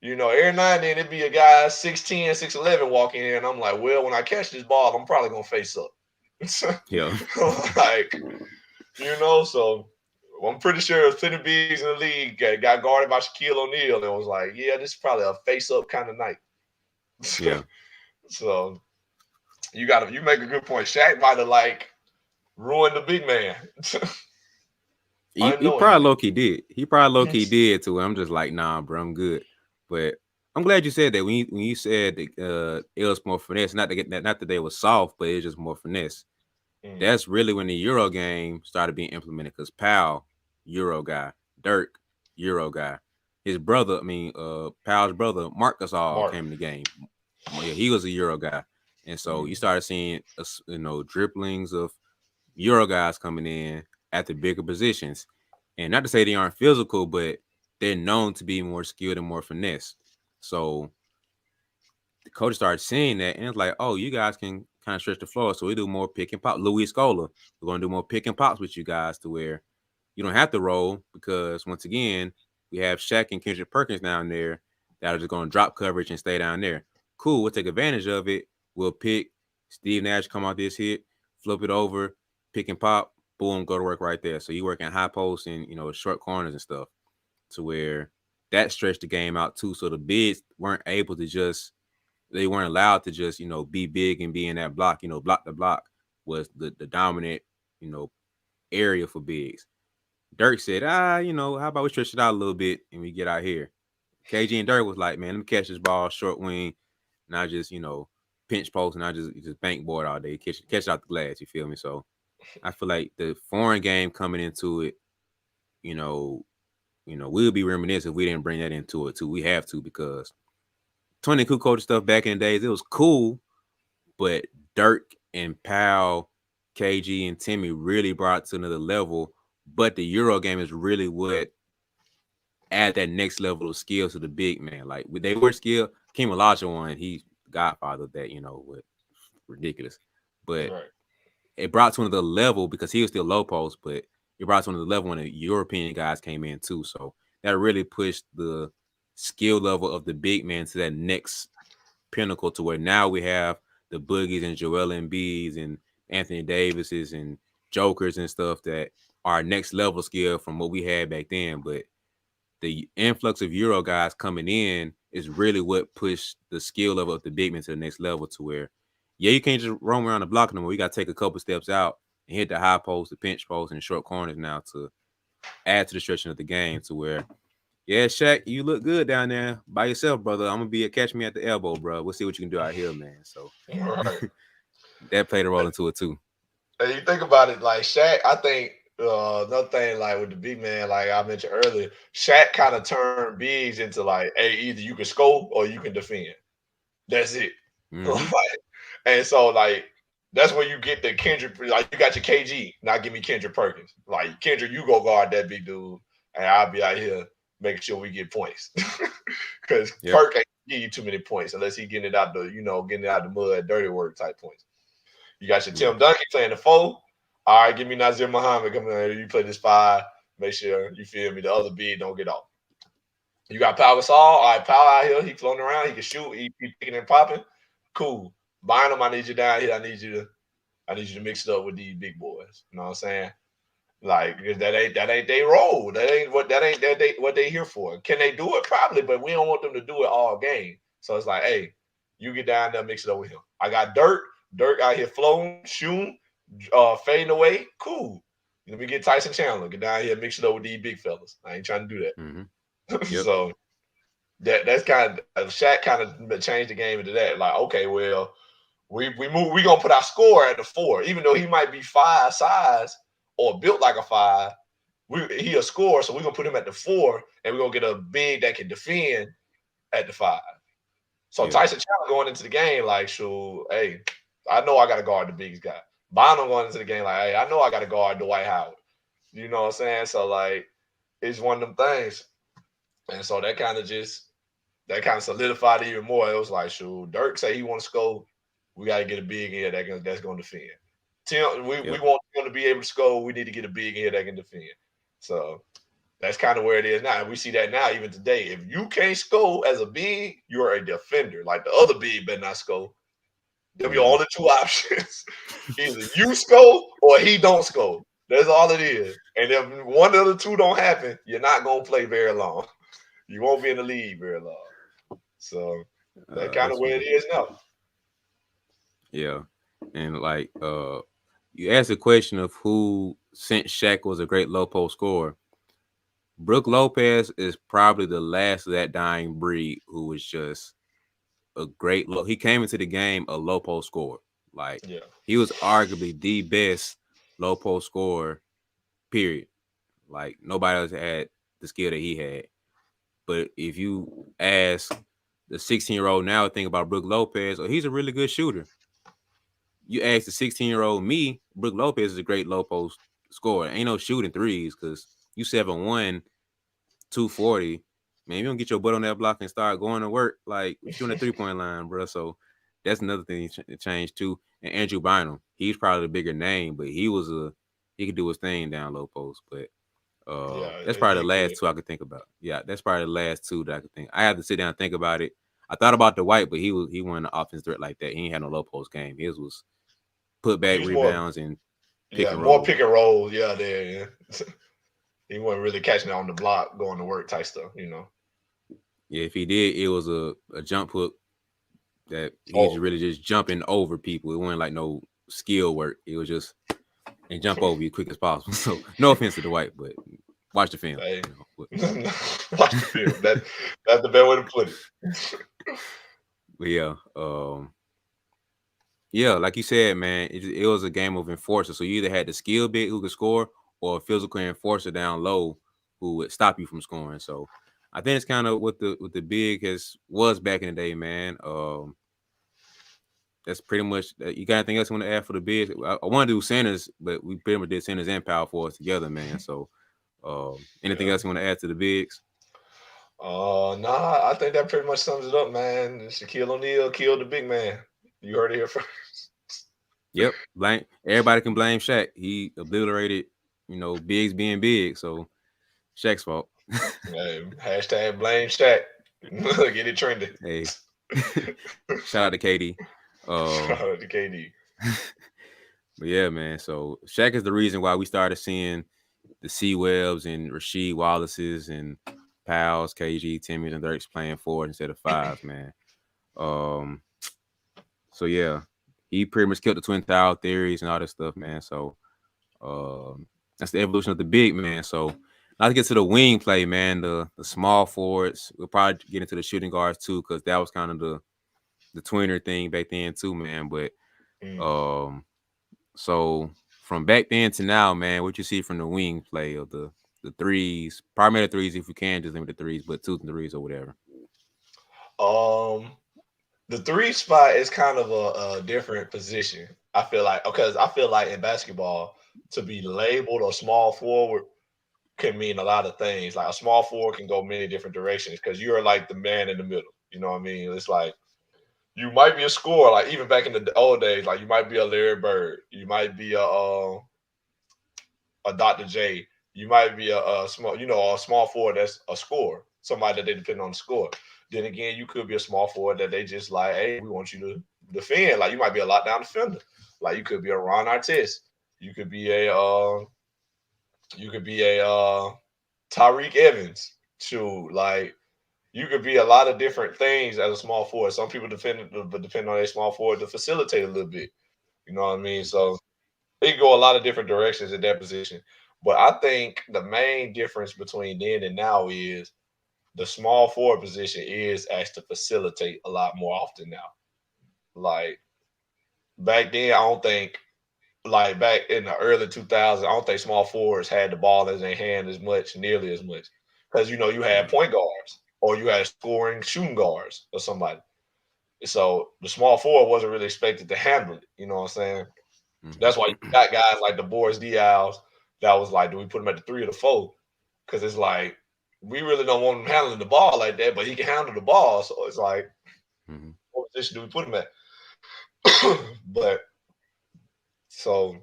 every now and then it'd be a guy 6'10", 6'11" walking in, and I'm like, well, when I catch this ball, I'm probably gonna face up. Yeah. Like, so I'm pretty sure there's plenty of bigs in the league got guarded by Shaquille O'Neal and was like, yeah, this is probably a face up kind of night. Yeah. So you make a good point. Shaq might have like ruined the big man He probably unknowingly. low key did. He probably low key did too. I'm just like, nah, bro, I'm good. But I'm glad you said that. When you said that it was more finesse, not that they was soft, but it's just more finesse. Mm, That's really when the Euro game started being implemented because Powell, Euro guy, Dirk, Euro guy. His brother, Powell's brother, Marcus all Mark. came in the game. Yeah, he was a Euro guy. And so you Mm, started seeing, dribblings of Euro guys coming in at the bigger positions. And not to say they aren't physical, but they're known to be more skilled and more finesse. So the coach started seeing that, and it's like, oh, you guys can kind of stretch the floor. So we do more pick and pop. Louis Scola, we're going to do more pick and pops with you guys to where you don't have to roll because once again, we have Shaq and Kendrick Perkins down there that are just going to drop coverage and stay down there. Cool, we'll take advantage of it. We'll pick Steve Nash, come out this hit, flip it over, pick and pop, boom, go to work right there. So you work in high posts and short corners and stuff to where that stretched the game out too. So the bigs weren't able to just they weren't allowed to just be big and be in that block. Block the block was the dominant area for bigs. Dirk said, how about we stretch it out a little bit and we get out here. KG and Dirk was like, man, let me catch this ball short wing, and I just pinch post and I just bank board all day, catch it out the glass. You feel me? So I feel like the foreign game coming into it, you know, we'll be reminiscent if we didn't bring that into it too. We have to because 20 cool coach stuff back in the days, it was cool, but Dirk and Powell, KG and Timmy really brought it to another level. But the Euro game is really what add that next level of skill to the big man. Like they were skilled. Kim Olajuwon, he's godfather of that, with ridiculous. But right. it brought to another level because he was still low post, but it brought to another level when the European guys came in too. So that really pushed the skill level of the big man to that next pinnacle to where now we have the Boogies and Joel Embiid's and Anthony Davis's and Jokers and stuff that are next level skill from what we had back then. But the influx of Euro guys coming in is really what pushed the skill level of the big men to the next level to where, yeah, you can't just roam around the block no more. You got to take a couple steps out and hit the high post, the pinch post, and short corners now to add to the stretching of the game to where, yeah, Shaq, you look good down there by yourself, brother. I'm going to be a catch me at the elbow, bro. We'll see what you can do out here, man. So Right. that played a role into it too. And you think about it, like Shaq, I think Another thing, like with the big man, like I mentioned earlier, Shaq kind of turned bigs into like, hey, either you can score or you can defend. That's it. Mm-hmm. Like, and so like that's where you get the Kendrick. Like you got your KG, now give me Kendrick Perkins. Like Kendrick, you go guard that big dude, and I'll be out here making sure we get points. Because Yep. Perk ain't give you too many points unless he getting it out the, getting it out the mud, dirty work type points. You got your Yeah. Tim Duncan playing the four. All right, give me Nazir Muhammad coming in here. You play this five. Make sure you feel me. The other big don't get off. You got Pau Gasol. All right, Pau out here. He floating around. He can shoot. He picking and popping. Cool. Bynum, I need you down here. I need you to mix it up with these big boys. You know what I'm saying? Like because that ain't their role. That ain't what they here for. Can they do it? Probably, but we don't want them to do it all game. So it's like, hey, you get down there, mix it up with him. I got Dirk. Dirk out here floating, shooting, fading away. Cool. Let me get Tyson Chandler. Get down here, mix it up with these big fellas. I ain't trying to do Mm-hmm. that. Yep. So that's kind of Shaq kind of changed the game into that. Like, okay, well, we gonna put our score at the four, even though he might be five size or built like a five. He a score, so we're gonna put him at the four, and we're gonna get a big that can defend at the five. So Yeah. Tyson Chandler going into the game like, shoot, hey, I know I got to guard the biggest guy. Bono going into the game like, hey, I know I got to guard Dwight Howard. You know what I'm saying? So like, it's one of them things, and so that kind of solidified it even more. It was like, shoot, Dirk say he want to score, we got to get a big in here that's going to defend. Tim, we Yep. want him to be able to score. We need to get a big in here that can defend. So that's kind of where it is now. And we see that now, even today. If you can't score as a big, you're a defender. Like the other big better not score. Them your Mm-hmm. only two options. Either you score or he don't score. That's all it is. And if one of the two don't happen, you're not gonna play very long. You won't be in the league very long. So that's kind That's of where funny. it is now. Yeah. And like you asked the question of who since Shaq was a great low post scorer. Brooke Lopez is probably the last of that dying breed who was just a great low. He came into the game a low post scorer. Like Yeah. he was arguably the best low post scorer, period. Like nobody else had the skill that he had. But if you ask the 16-year-old now think about Brooke Lopez, oh, he's a really good shooter. You ask the 16-year-old me, Brooke Lopez is a great low post scorer. Ain't no shooting threes because you 7'1", 240. Man, you don't get your butt on that block and start going to work. Like, what you doing at 3-point line, bro? So that's another thing that changed too. And Andrew Bynum, he's probably the bigger name, but he could do his thing down low post. But Yeah, that's probably the he could. last two I could think about. Yeah, that's probably the last two that I could think. I have to sit down and think about it. I thought about the White, but he wasn't an offense threat like that. He ain't had no low post game. His was put He back was more, rebounds and pick yeah, and more roll. pick and roll. Yeah, there. Yeah. He wasn't really catching it on the block, going to work type stuff. Yeah, if he did, it was a jump hook that he's Oh, really just jumping over people. It wasn't like no skill work. It was just and jump over you quick as possible. So no offense to the White, but watch the film. hey, You know. watch the film. That's the best way to put it. But yeah, yeah, like you said, man, it was a game of enforcer. So you either had the skill big who could score, or a physical enforcer down low who would stop you from scoring. So I think it's kind of what the big was back in the day, man. That's pretty much. You got anything else you want to add for the bigs? I want to do centers, but we pretty much did centers and power forwards together, man. So anything Yeah. else you want to add to the bigs? Nah, I think that pretty much sums it up, man. Shaquille O'Neal killed the big man. You heard it here first. Yep, blame everybody can blame Shaq. He obliterated, bigs being big. So Shaq's fault. Hey, hashtag blame Shaq. Get it trending. Hey, shout out to Katie. Shout Um, out to KD. but yeah, man. So Shaq is the reason why we started seeing the C Webs and Rasheed Wallace's and Pals, KG, Timmy's, and Dirks playing fours instead of fives, man. Um, so yeah, he pretty much killed the Twin Tower theories and all this stuff, man. So that's the evolution of the big man. So now to get to the wing play, man, the small forwards. We'll probably get into the shooting guards too, because that was kind of the tweener thing back then too, man. But Mm. um, so from back then to now, man, what you see from the wing play of the threes, primarily threes if you can, just limit the threes, but twos and threes or whatever. Um, the three spot is kind of a different position. I feel like because I feel like in basketball to be labeled a small forward can mean a lot of things. Like a small forward can go many different directions because you're like the man in the middle. You know what I mean? It's like you might be a scorer, like even back in the old days, like you might be a Larry Bird, you might be a Dr. J, you might be a small, a small forward that's a scorer, somebody that they depend on the score. Then again, you could be a small forward that they just like, hey, we want you to defend. Like you might be a lockdown defender, like you could be a Ron Artest, you could be a Tyreek Evans, too. Like you could be a lot of different things as a small forward. Some people depend on a small forward to facilitate a little bit. You know what I mean? So it can go a lot of different directions in that position. But I think the main difference between then and now is the small forward position is asked to facilitate a lot more often now. Like back then, I don't think like back in the early 2000s, I don't think small forwards had the ball in their hand as much, nearly as much, because you had point guards or you had scoring shooting guards or somebody. So the small forward wasn't really expected to handle it. You know what I'm saying? That's why you Mm-hmm. got guys like the Boris Diaws that was like, do we put him at the 3 or the 4? Because it's like we really don't want him handling the ball like that, but he can handle the ball. So it's like, Mm-hmm. what position do we put him at? But so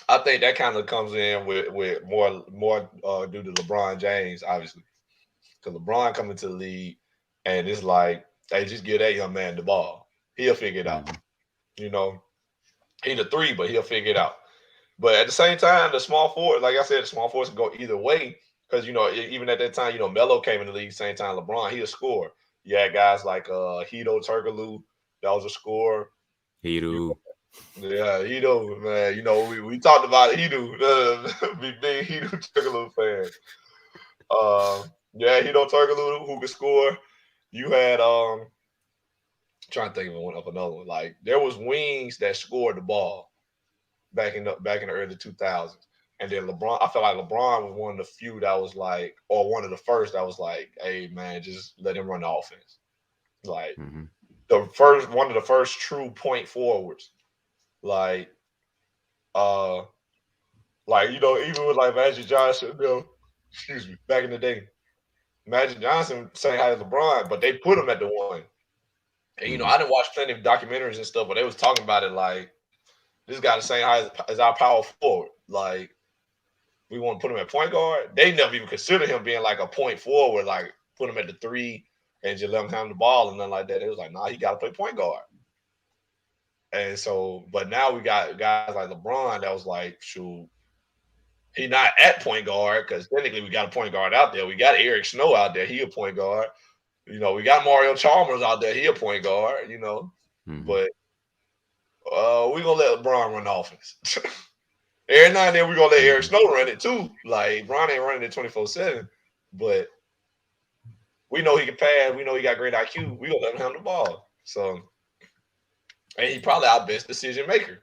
I think that kind of comes in with more due to LeBron James, obviously, because LeBron coming to the league and it's like, hey, just give that young man the ball, he'll figure it out. Mm-hmm. You know, he's a 3, but he'll figure it out. But at the same time, the small forward, like I said, the small forwards can go either way because even at that time, Melo came in the league same time LeBron, he a scorer. You had guys like Hito Turkoglu, that was a scorer. He You do. Yeah, Hito, man. We talked about Hito, big Hito Turkoglu fan. Yeah, Hito Turkoglu who could score. You had trying to think of another one. Like there was wings that scored the ball back in the early 2000s. And then LeBron, I felt like LeBron was one of the few that was like, or one of the first that was like, hey man, just let him run the offense. Like Mm-hmm. one of the first true point forwards. Like uh even with like Magic Johnson, excuse me, back in the day. Magic Johnson saying hi to LeBron, but they put him at the 1. And Mm-hmm. I didn't watch plenty of documentaries and stuff, but they was talking about it like this guy the same high as our power forward. Like we want to put him at point guard. They never even considered him being like a point forward, like put him at the 3 and just let him handle the ball and nothing like that. It was like, nah, he got to play point guard. And so, but now we got guys like LeBron that was like, shoot, he not at point guard because technically we got a point guard out there. We got Eric Snow out there. He a point guard. We got Mario Chalmers out there. He a point guard. Mm-hmm. But we gonna let LeBron run the offense. Every now and then we gonna let Eric Mm-hmm. Snow run it too. Like Bron ain't running it 24/7, but we know he can pass. We know he got great IQ. We gonna let him handle the ball. So, and he probably our best decision maker.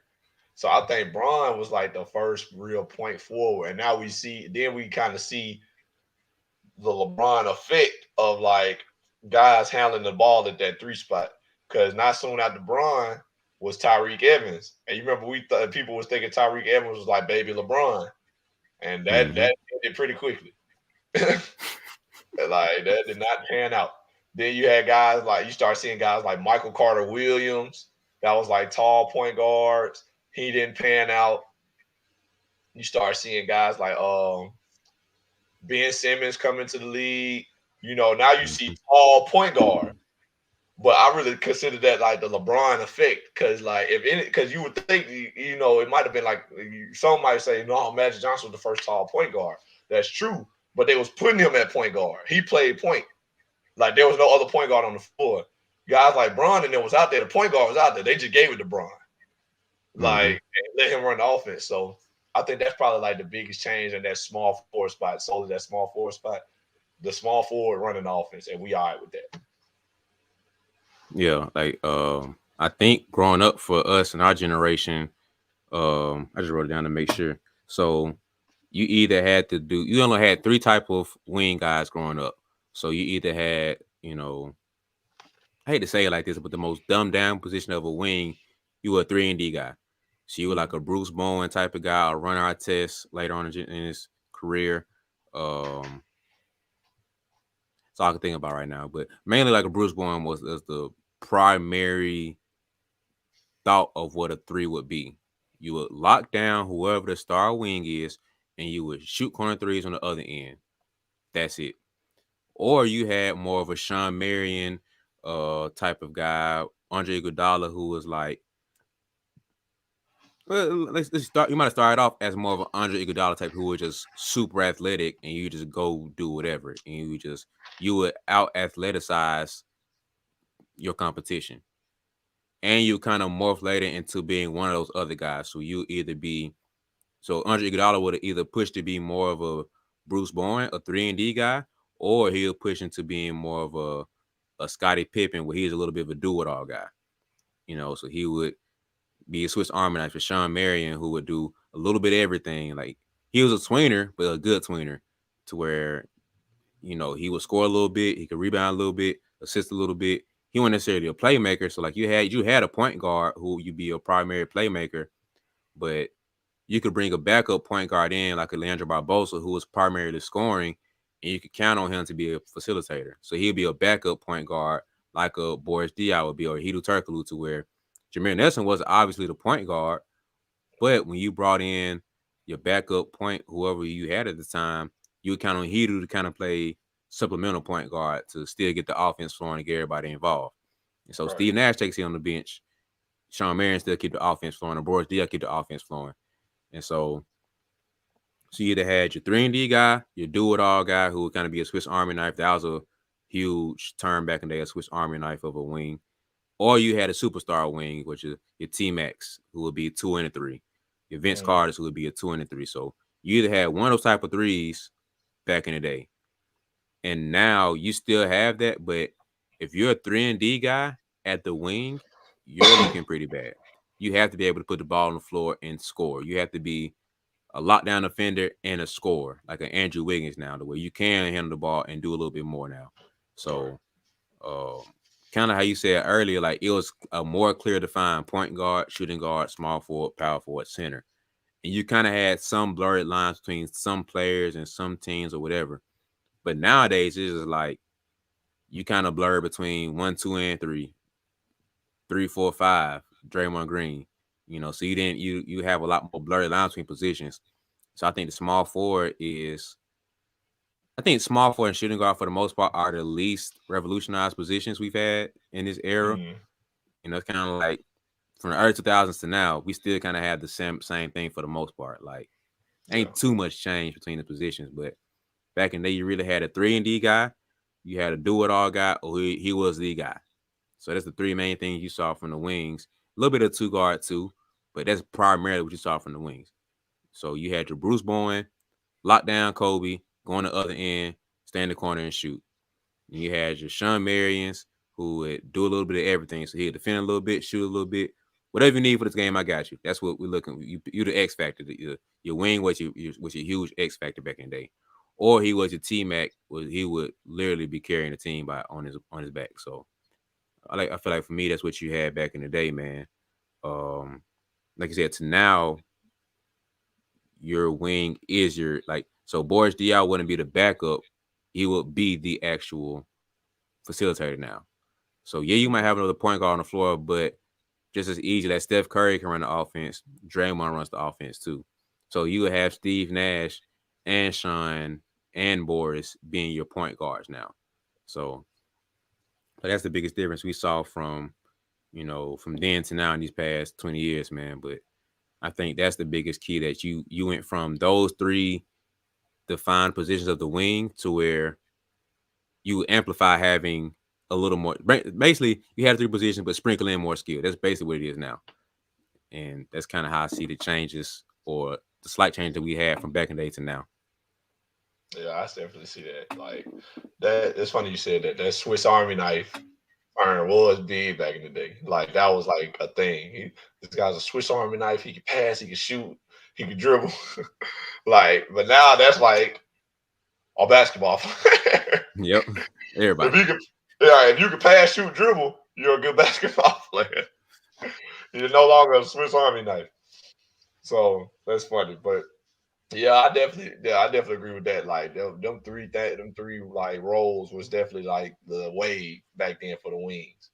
So I think Bron was like the first real point forward, and now we kind of see the LeBron effect of like guys handling the ball at that 3 spot. Because not soon after Bron was Tyreek Evans, and you remember people was thinking Tyreek Evans was like baby LeBron, and Mm-hmm. that ended pretty quickly. Like that did not pan out. Then you had guys like you start seeing guys like Michael Carter Williams that was like tall point guards. He didn't pan out. You start seeing guys like Ben Simmons coming to the league. Now you see Mm-hmm. tall point guard. But I really consider that like the LeBron effect because like because you would think it might have been like some might say no, Magic Johnson was the first tall point guard. That's true, but they was putting him at point guard. He played point. Like there was no other point guard on the floor. Guys like Bron and them was out there. The point guard was out there. They just gave it to Bron. Mm-hmm. Like let him run the offense. So I think that's probably like the biggest change in that small forward spot. Solely that small forward spot. The small forward running the offense, and we all right with that. Yeah, like I think growing up for us and our generation, I just wrote it down to make sure. So you either had to do you only had three type of wing guys growing up. So you either had, I hate to say it like this, but the most dumbed down position of a wing, you were a 3-and-D guy. So you were like Mm, a Bruce Bowen type of guy, a runner test later on in his career. That's all I can think about right now. But mainly like a Bruce Bowen was the primary thought of what a three would be. You would lock down whoever the star wing is, and you would shoot corner threes on the other end. That's it. Or you had more of a Sean Marion type of guy, Andre Iguodala, who was like, well, let's start. You might have started off as more of an Andre Iguodala type, who was just super athletic, and you just go do whatever, and you would out athleticize your competition, and you kind of morph later into being one of those other guys. So you either be so Andre Iguodala would have either pushed to be more of a Bruce Bowen, a 3-and-D guy, or he'll push into being more of a Scottie Pippen, where he's a little bit of a do-it-all guy. So he would be a Swiss Army knife for Sean Marion, who would do a little bit of everything. Like he was a tweener, but a good tweener, to where he would score a little bit, he could rebound a little bit, assist a little bit. He wasn't necessarily a playmaker. So like you had a point guard who you'd be a primary playmaker, but you could bring a backup point guard in like a Leandro Barbosa, who was primarily scoring, and you could count on him to be a facilitator. So he'd be a backup point guard like a Boris Diaw would be, or Hedo Turkoglu, to where Jameer Nelson was obviously the point guard, but when you brought in your backup point, whoever you had at the time, you would count on Hedo to kind of play supplemental point guard to still get the offense flowing and get everybody involved. And so right. Steve Nash takes it on the bench. Sean Marion still keep the offense flowing, and Boris Diaw keep the offense flowing. And so you either had your 3-and-D guy, your do-it-all guy who would kind of be a Swiss Army knife. That was a huge term back in the day, a Swiss Army knife of a wing. Or you had a superstar wing, which is your T-Max, who would be a 2-and-3. Your Vince Mm, Carter's, who would be a 2-and-3. So you either had one of those type of threes back in the day. And now you still have that, but if you're a 3-and-D guy at the wing, you're looking pretty bad. You have to be able to put the ball on the floor and score. You have to be a lockdown defender and a scorer, like an Andrew Wiggins now, the way you can handle the ball and do a little bit more now. right. So, um, kind of how you said earlier, like it was a more clear defined point guard, shooting guard, small forward, power forward, center, and you kind of had some blurred lines between some players and some teams or whatever. But nowadays, it's just like you kind of blur between 1, 2, and 3, 3, 4, 5. Draymond Green, so you have a lot more blurry lines between positions. So I think the small forward is, I think small forward and shooting guard for the most part are the least revolutionized positions we've had in this era. Mm, It's kind of like from the early 2000s to now, we still kind of have the same thing for the most part. Like yeah. ain't too much change between the positions, but back in the day, you really had a 3-and-D guy, you had a do-it-all guy, or he was the guy. So that's the three main things you saw from the wings. A little bit of two guard too, but that's primarily what you saw from the wings. So you had your Bruce Bowen, lock down Kobe, go on the other end, stay in the corner and shoot. And you had your Sean Marions, who would do a little bit of everything. So he'd defend a little bit, shoot a little bit. Whatever you need for this game, I got you. That's what we're looking. You the X factor. Your wing was your huge X factor back in the day, or he was your T Mac. He would literally be carrying the team on his back. So I feel like for me, that's what you had back in the day, man. Um, like I said, to now, your wing is your like. So Boris Diaw wouldn't be the backup; he would be the actual facilitator now. So yeah, you might have another point guard on the floor, but just as easy that Steph Curry can run the offense, Draymond runs the offense too. So you would have Steve Nash and Sean and Boris being your point guards now. So but that's the biggest difference we saw from then to now in these past 20 years, man. But I think that's the biggest key, that you went from those three defined positions of the wing to where you amplify having a little more. Basically, you have three positions, but sprinkle in more skill. That's basically what it is now, and that's kind of how I see the changes or the slight change that we had from back in the day to now. Yeah, I definitely see that. Like that. It's funny you said that. That Swiss Army knife. Iron was big back in the day. Like that was like a thing. This guy's a Swiss Army knife. He could pass. He could shoot. He could dribble. Like, but now that's like a basketball player. Yep. If Everybody. you could, yeah, if you could pass, shoot, dribble, you're a good basketball player. You're no longer a Swiss Army knife. So that's funny. But I definitely agree with that. Like them three like roles was definitely like the wave back then for the wings.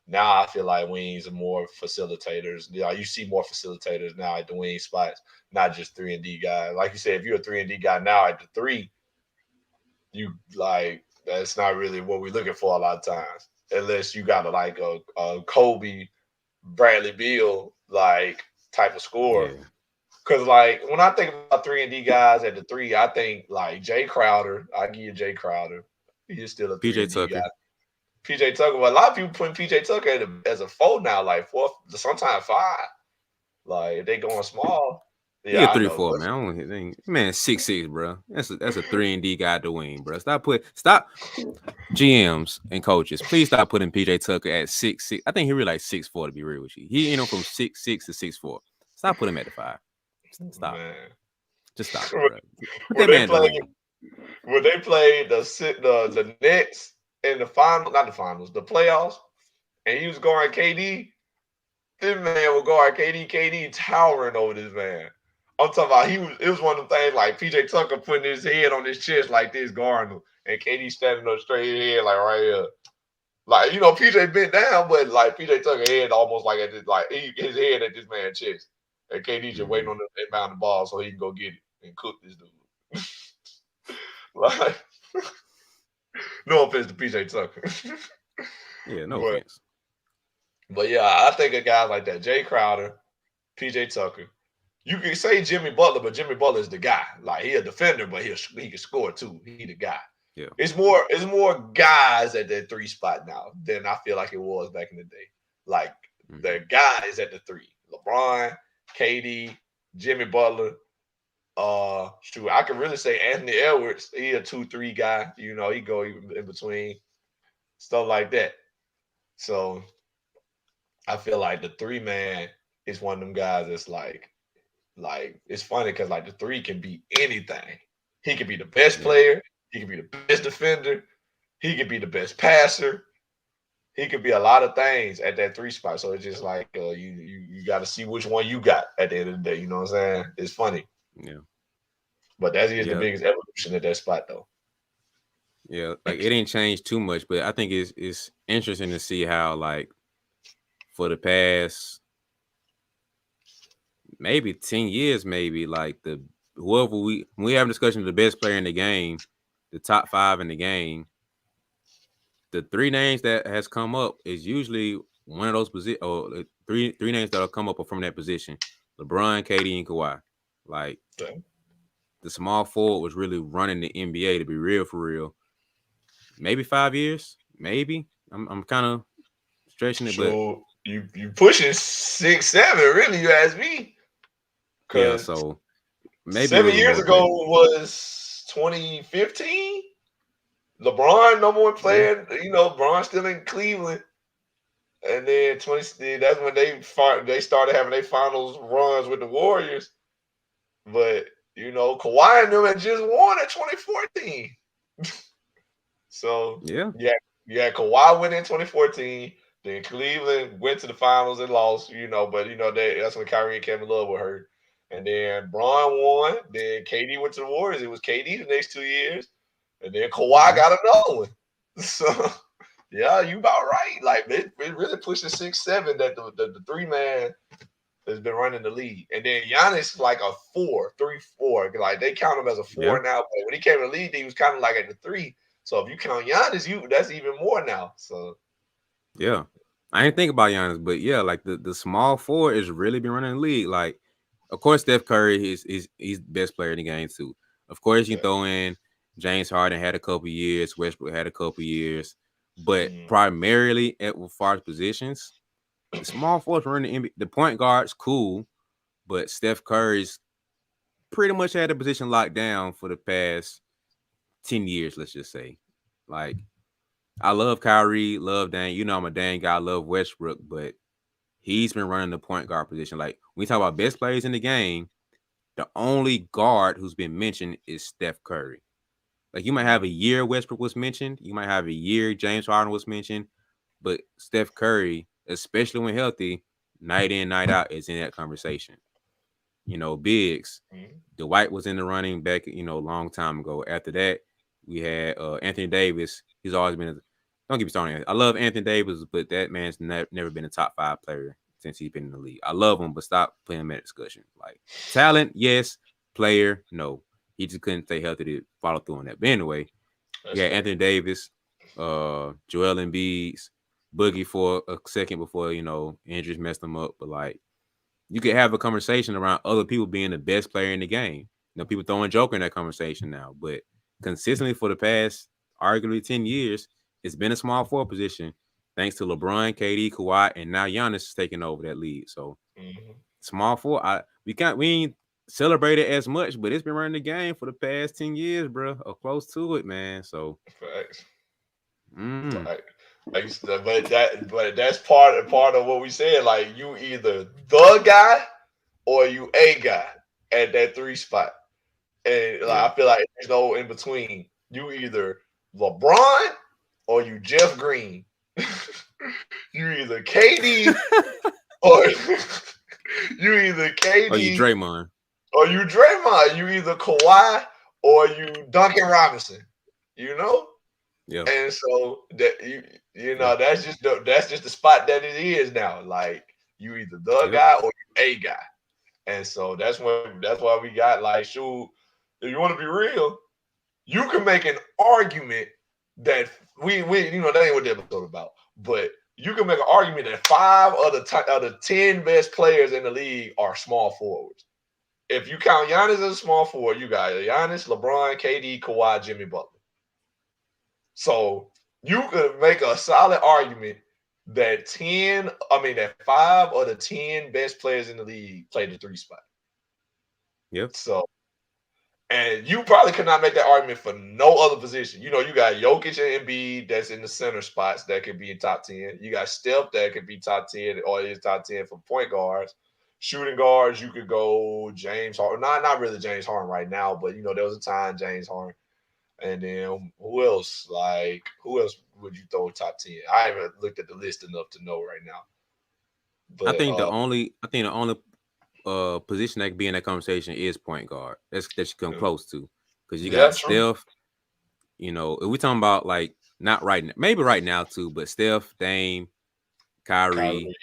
Now I feel like wings are more facilitators. Yeah, you see more facilitators now at the wing spots, not just 3 and D guys. Like you said, if you're a 3 and D guy now at the three, you like that's not really what we're looking for a lot of times. Unless you got a Kobe, Bradley Beal like type of scorer. Yeah. Cause like when I think about 3 and D guys at the three, I think like Jay Crowder. I give you Jay Crowder. He's still a three PJ and D guy. Tucker. PJ Tucker. But a lot of people putting PJ Tucker as a four now, like four, sometimes five. Like if they going small. He a Yeah, I three know. four man. I don't think man 6'6", bro. That's a 3 and D guy to wing, bro. Stop GMs and coaches. Please stop putting PJ Tucker at 6'6". I think he really like 6'4", to be real with you. He from 6'6" to 6'4". Stop putting him at the five. Stop. Man. Just stop it, when, bro. Put when that they man at the played wing. when they played the Nets in the final, not the finals, the playoffs, and he was going KD. This man was going KD. KD towering over this man. I'm talking about he was. It was one of the things like PJ Tucker putting his head on his chest like this, guarding him, and KD standing up straight head like right here. Like PJ bent down, but like PJ Tucker head almost like at this, like his head at this man's chest, and KD just waiting Mm-hmm. on the inbound the ball so he can go get it and cook this dude. Like, no offense to PJ Tucker, Yeah, no but offense. yeah, I think of guys like that, Jay Crowder, PJ Tucker. You can say Jimmy Butler, but Jimmy Butler is the guy. Like he a defender, but he can score too. He the guy. Yeah. It's more guys at that three spot now than I feel like it was back in the day. Like Mm-hmm. the guys at the three: LeBron, KD, Jimmy Butler. Shoot, I can really say Anthony Edwards. He a 2-3 guy. He go even in between stuff like that. So I feel like the three man is one of them guys that's like it's funny because like the three can be anything. He could be the best Yeah. player. He could be the best defender. He could be the best passer. He could be a lot of things at that three spot. So it's just like you got to see which one you got at the end of the day. You know what I'm saying? It's funny, Yeah. but that is the Yeah. biggest evolution at that spot, though. Yeah. Like it ain't changed too much, but I think it's interesting to see how like for the past maybe 10 years, maybe like whoever we have a discussion of the best player in the game, the top 5 in the game, the 3 names that has come up is usually one of those position or three names that'll come up from that position: LeBron, KD, and Kawhi. Like Okay. the small forward was really running the NBA, to be real for real. Maybe 5 years, maybe. I'm kind of stretching it, but So you pushing 6, 7, really? You ask me, yeah. because So maybe a 7 little years more, ago but was 2015. LeBron number one yeah, player. LeBron still in Cleveland. And then 20, that's when they started having their finals runs with the Warriors. But Kawhi and them had just won in 2014. So yeah, yeah, Kawhi went in 2014. Then Cleveland went to the finals and lost. But that's when Kyrie and Kevin Love were hurt. And then Braun won. Then KD went to the Warriors. It was KD the next 2 years. And then Kawhi hmm got another one. So yeah, you about right. Like it really pushing 6, 7 that the three man has been running the league. And then Giannis like a 4, 3, 4. Like they count him as a yeah, 4 now. But when he came to the league, he was kind of like at the 3. So if you count Giannis, that's even more now. So yeah. I didn't think about Giannis, but yeah, like the small forward is really been running the league. Like, of course, Steph Curry is he's the best player in the game too. Of course, you yeah. can throw in James Harden had a couple years, Westbrook had a couple years, but Mm. primarily at far as positions, the small forwards running the NBA. The point guard's cool, but Steph Curry's pretty much had the position locked down for the past 10 years. Let's just say, like I love Kyrie, love Dane. You know I'm a Dane guy. I love Westbrook, but he's been running the point guard position. Like when we talk about best players in the game, the only guard who's been mentioned is Steph Curry. Like you might have a year Westbrook was mentioned, you might have a year James Harden was mentioned, but Steph Curry, especially when healthy, night in, night out, is in that conversation. Bigs. Mhm. Dwight was in the running back, a long time ago. After that, we had Anthony Davis. He's always been. Don't get me started. I love Anthony Davis, but that man's never been a top 5 player since he's been in the league. I love him, but stop putting him in discussion. Like talent, yes. Player, no. He just couldn't stay healthy to follow through on that. But anyway, we That's had fair. Anthony Davis, Joel Embiid, Boogie for a second before injuries messed him up. But like you could have a conversation around other people being the best player in the game. People throwing Joker in that conversation now, but consistently for the past arguably 10 years, it's been a small forward position thanks to LeBron, KD, Kawhi, and now Giannis is taking over that lead. So Hmm. small forward, we ain't celebrated as much, but it's been running the game for the past 10 years, bro, or close to it, man. So Facts. mm, Like, but that's part of what we said. Like, you either the guy or you a guy at that three spot, and like, yeah. I feel like there's no in between. You either LeBron or you Jeff Green. You either KD or you either Oh, you KD Draymond. or you Draymond. You either Kawhi or you Duncan Robinson. You know. Yeah. And so that Yeah. that's just the spot that it is now. Like you either the Yep. guy or you a guy. And so that's why we got like shoot, if you want to be real, you can make an argument that we that ain't what the episode about. But you can make an argument that 5 of the 10 best players in the league are small forwards. If you count Giannis as a small forward, you got Giannis, LeBron, KD, Kawhi, Jimmy Butler. So you could make a solid argument that 5 of the 10 best players in the league play the three spot. Yep. So, and you probably could not make that argument for no other position. You got Jokic and Embiid that's in the center spots that could be in top 10. You got Steph that could be top 10 or is top 10 for point guards. Shooting guards, you could go James Harden. Not really James Harden right now, but there was a time James Harden. And then who else? Like who else would you throw top 10? I haven't looked at the list enough to know right now. I But think the only position that could be in that conversation is point guard. That you come close to, because you yeah, got true. Steph. If we talking about like not right now, maybe right now too, but Steph, Dame, Kyrie, Kyrie,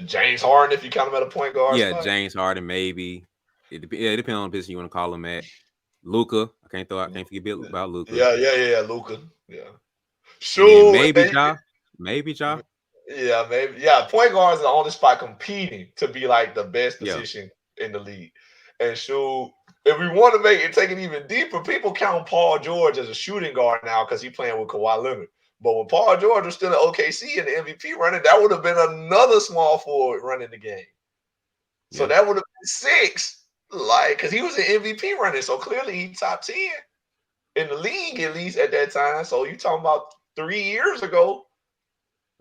James Harden, if you count him at a point guard yeah, spot. James Harden, maybe. It depends on the position you want to call him at. Luca, I can't forget about Luca, Yeah, Luca. Yeah. and then Shoot. maybe Ja, maybe Ja. Yeah, maybe. Yeah, point guards are on the spot competing to be like the best Yeah, position in the league. And shoot, if we want to make it take it even deeper, people count Paul George as a shooting guard now because he's playing with Kawhi Leonard. But when Paul George was still in OKC and the MVP running, that would have been another small forward running the game. So yeah, that would have been 6, like because he was an MVP running. So clearly he top 10 in the league at least at that time. So you talking about 3 years ago.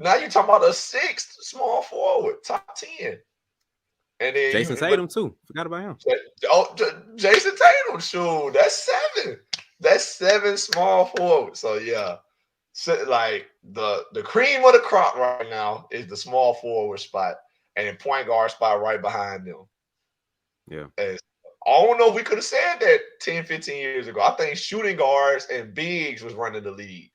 Now you're talking about a 6th small forward, top 10. And then Jason Tatum too. Forgot about him. oh, Jason Tatum, shoot, that's 7. That's 7 small forwards. So yeah, so, like the cream of the crop right now is the small forward spot and point guard spot right behind them. Yeah, And I don't know if we could have said that 10, 15 years ago. I think shooting guards and bigs was running the league.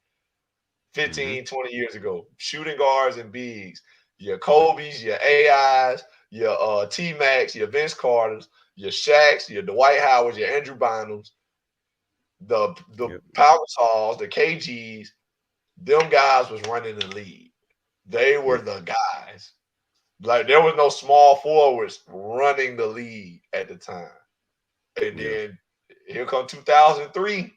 mm-hmm. 15, 20 years ago. Shooting guards and bigs. Your Kobe's, your AIs, your T Max, your Vince Carters, your Shaqs, your Dwight Howards, your Andrew Bynums, the Yep, Pau Gasols, the KGs. Them guys was running the league. They were yep, the guys. Like there was no small forwards running the league at the time. And yeah. then here come 2003.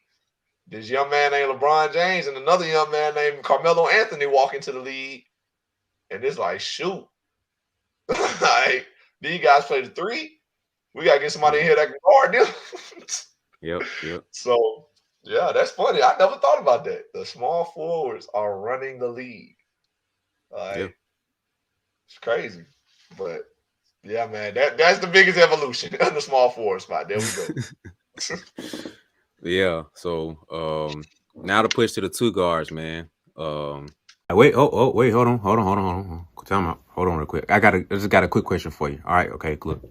This young man named LeBron James and another young man named Carmelo Anthony walk into the league, and it's like, shoot, like these guys play the 3. We gotta get somebody in Yeah. here that can guard them. Yep. Yep. So Yeah, that's funny. I never thought about that. The small forwards are running the league. Yeah. Like it's crazy, but yeah, man, that's the biggest evolution of the small forward spot. There we go. Yeah. So now to push to the two guards, man. Wait, wait, hold on. Time out. Hold on real quick. I just got a quick question for you. All right, okay, look.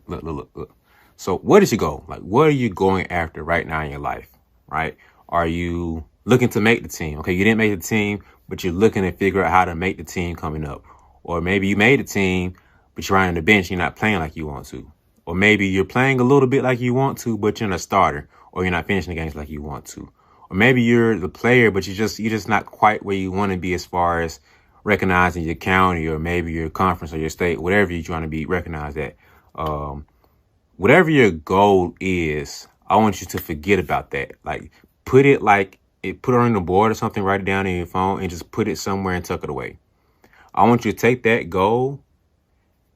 So where does you go? Like, what are you going after right now in your life? Right? Are you looking to make the team? Okay, you didn't make the team, but you're looking to figure out how to make the team coming up. Or maybe you made the team, but you're on the bench, you're not playing like you want to. Or maybe you're playing a little bit like you want to, but you're not a starter, or you're not finishing the games like you want to. Or maybe you're the player, but you're just not quite where you want to be as far as recognizing your county or maybe your conference or your state, whatever you're trying to be recognized at. Um, Whatever your goal is, I want you to forget about that. Like put it on the board or something, write it down in your phone and just put it somewhere and tuck it away. I want you to take that goal,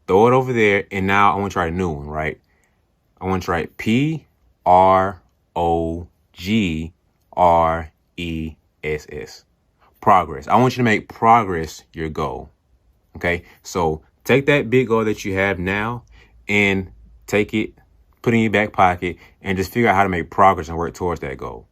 throw it over there, and now I want you to write a new one, right? I want you to write PROGRESS. Progress. I want you to make progress your goal. Okay. So take that big goal that you have now and take it, put it in your back pocket, and just figure out how to make progress and work towards that goal.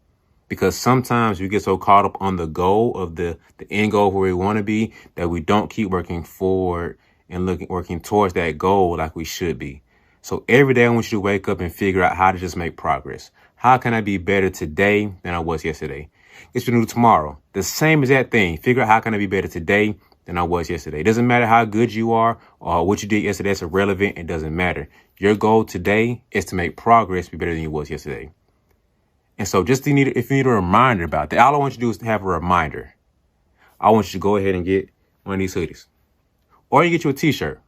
Because sometimes we get so caught up on the goal of the end goal where we want to be that we don't keep working forward and working towards that goal like we should be. So every day I want you to wake up and figure out how to just make progress. How can I be better today than I was yesterday? It's new tomorrow. The same as that thing. Figure out how can I be better today than I was yesterday. It doesn't matter how good you are or what you did yesterday. It's irrelevant. It doesn't matter. Your goal today is to make progress, be better than you was yesterday. And so if you need a reminder about that, all I want you to do is to have a reminder. I want you to go ahead and get one of these hoodies. Or you get you a t-shirt.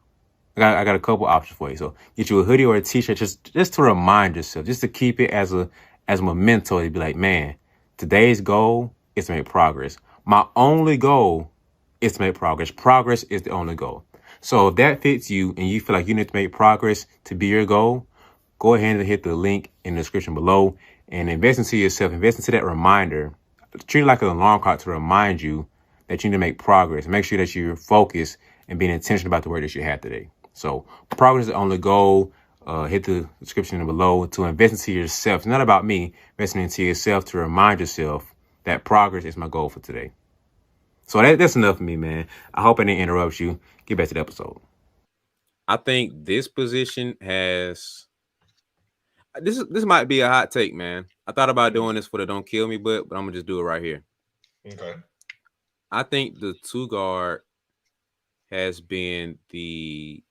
I got a couple options for you. So get you a hoodie or a t-shirt just to remind yourself, just to keep it as a memento to be like, man, today's goal is to make progress. My only goal is to make progress. Progress is the only goal. So if that fits you and you feel like you need to make progress to be your goal, go ahead and hit the link in the description below and invest into yourself. Invest into that reminder. Treat it like an alarm clock to remind you that you need to make progress. Make sure that you're focused and being intentional about the work that you have today. So progress is the only goal. Hit the description below to invest into yourself. It's not about me. Investing into yourself to remind yourself that progress is my goal for today. So that's enough for me, man. I hope I didn't interrupt you. Get back to the episode. I think this position has this might be a hot take, man. I thought about doing this for the don't kill me, but I'm gonna just do it right here. Okay. I think the two guard has been the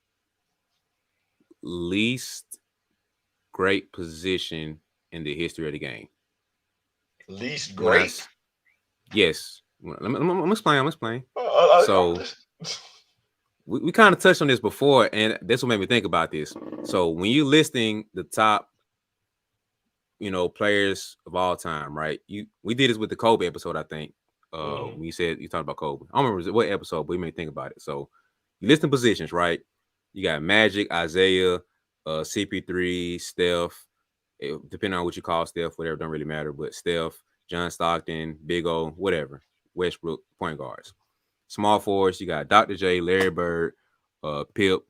least great position in the history of the game. Least When I great. yes, I'm explain. Uh, So we kind of touched on this before, and that's what made me think about this. So when you listing the top, players of all time, right? We did this with the Kobe episode, I think. mm-hmm. When you said you talked about Kobe, I don't remember what episode, but we made me think about it. So you listing positions, right? You got Magic, Isaiah, CP3, Steph. Depending on what you call Steph, whatever, don't really matter. But Steph, John Stockton, Big O, whatever. Westbrook, point guards. Small forwards, you got Dr. J, Larry Bird, Pip,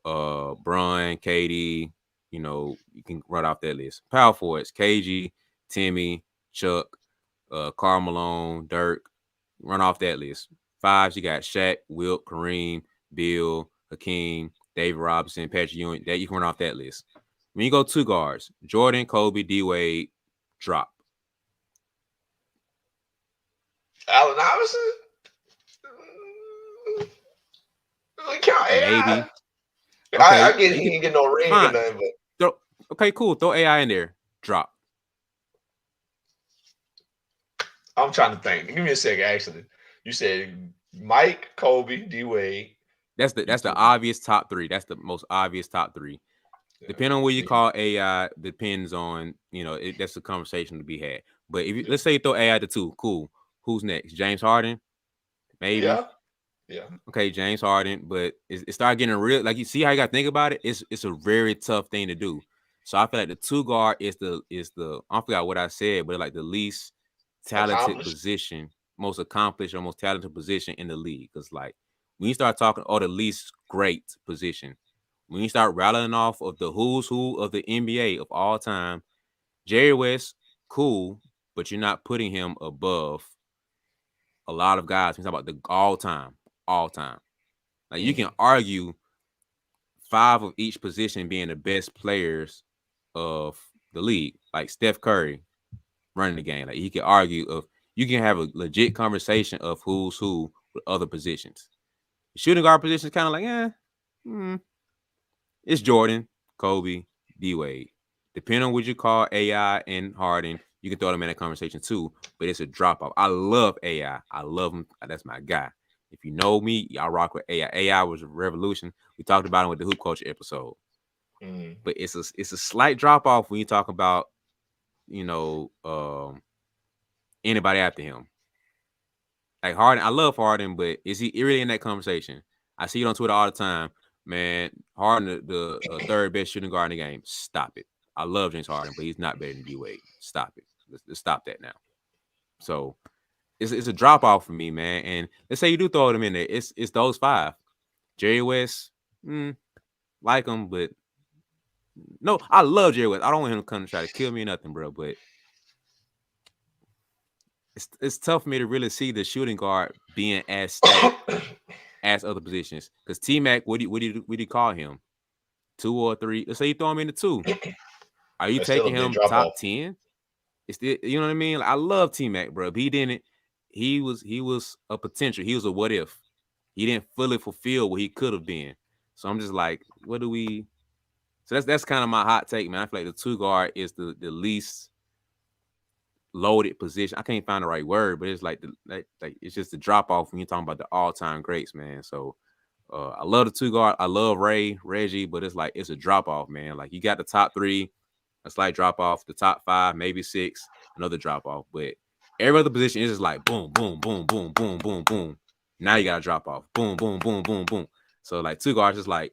Bron, KD. You can run off that list. Power forwards, KG, Timmy, Chuck, Karl Malone, Dirk. Run off that list. Fives, you got Shaq, Wilt, Kareem, Bill, Hakeem, David Robinson, Patrick Ewing. That you can run off that list. When you go two guards, Jordan, Kobe, D Wade, drop. Allen Iverson. We count Maybe. AI. I Okay. get he ain't get no ring or Fine. nothing, but Okay, cool. Throw AI in there. Drop. I'm trying to think. Give me a second. Actually, you said Mike, Kobe, D Wade. That's the obvious top three. That's the most obvious top three. Depending on what you call AI, depends on that's a conversation to be had. But if let's say you throw AI to two, cool. Who's next? James Harden, maybe. Yeah, yeah. Okay, James Harden, but it started getting real. Like you see how you got to think about it. It's a very tough thing to do. So I feel like the two guard is the I forgot what I said, but like the least talented Accomplished. position, most accomplished or most talented position in the league. Because like when you start talking, the least great position, when you start rattling off of the who's who of the NBA of all time, Jerry West, cool, but you're not putting him above a lot of guys. We talk about the all time. Like you can Mm. argue five of each position being the best players of the league, like Steph Curry running the game. Like he can argue of you can have a legit conversation of who's who with other positions. The shooting guard position is kind of like, it's Jordan, Kobe, D Wade. Depending on what you call AI and Harden, you can throw them in that conversation too. But it's a drop off. I love AI. I love him. That's my guy. If you know me, y'all rock with AI. AI was a revolution. We talked about it with the Hoop Culture episode. Mm. But it's a slight drop off when you talk about you know anybody after him. Like Harden, I love Harden, but is he really in that conversation? I see it on Twitter all the time. Man, Harden, the third best shooting guard in the game. Stop it. I love James Harden, but he's not better than D Wade. Stop it. Let's stop that now. So it's a drop off for me, man. And let's say you do throw them in there. It's those five. Jerry West, like him, but no, I love Jerry West. I don't want him to come and try to kill me or nothing, bro. But it's tough for me to really see the shooting guard being as stacked as other positions. Because T Mac, what do you call him? 2 or 3. Let's say you throw him into 2. Are you That's still taking a big him drop top off. 10? It's still, you know what I mean? Like, I love T Mac, bro. But he didn't. He was a potential. He was a what if. He didn't fully fulfill what he could have been. So I'm just like, what do we? So that's kind of my hot take, man. I feel like the 2 guard is the least loaded position. I can't find the right word, but it's like it's just the drop off when you're talking about the all time greats, man. So I love the 2 guard. I love Reggie, but it's like it's a drop off, man. Like you got the top 3, a slight drop off. The top 5, maybe 6, another drop off. But every other position is just like boom, boom, boom, boom, boom, boom, boom. Now you got to drop off. Boom, boom, boom, boom, boom. So like 2 guards is like.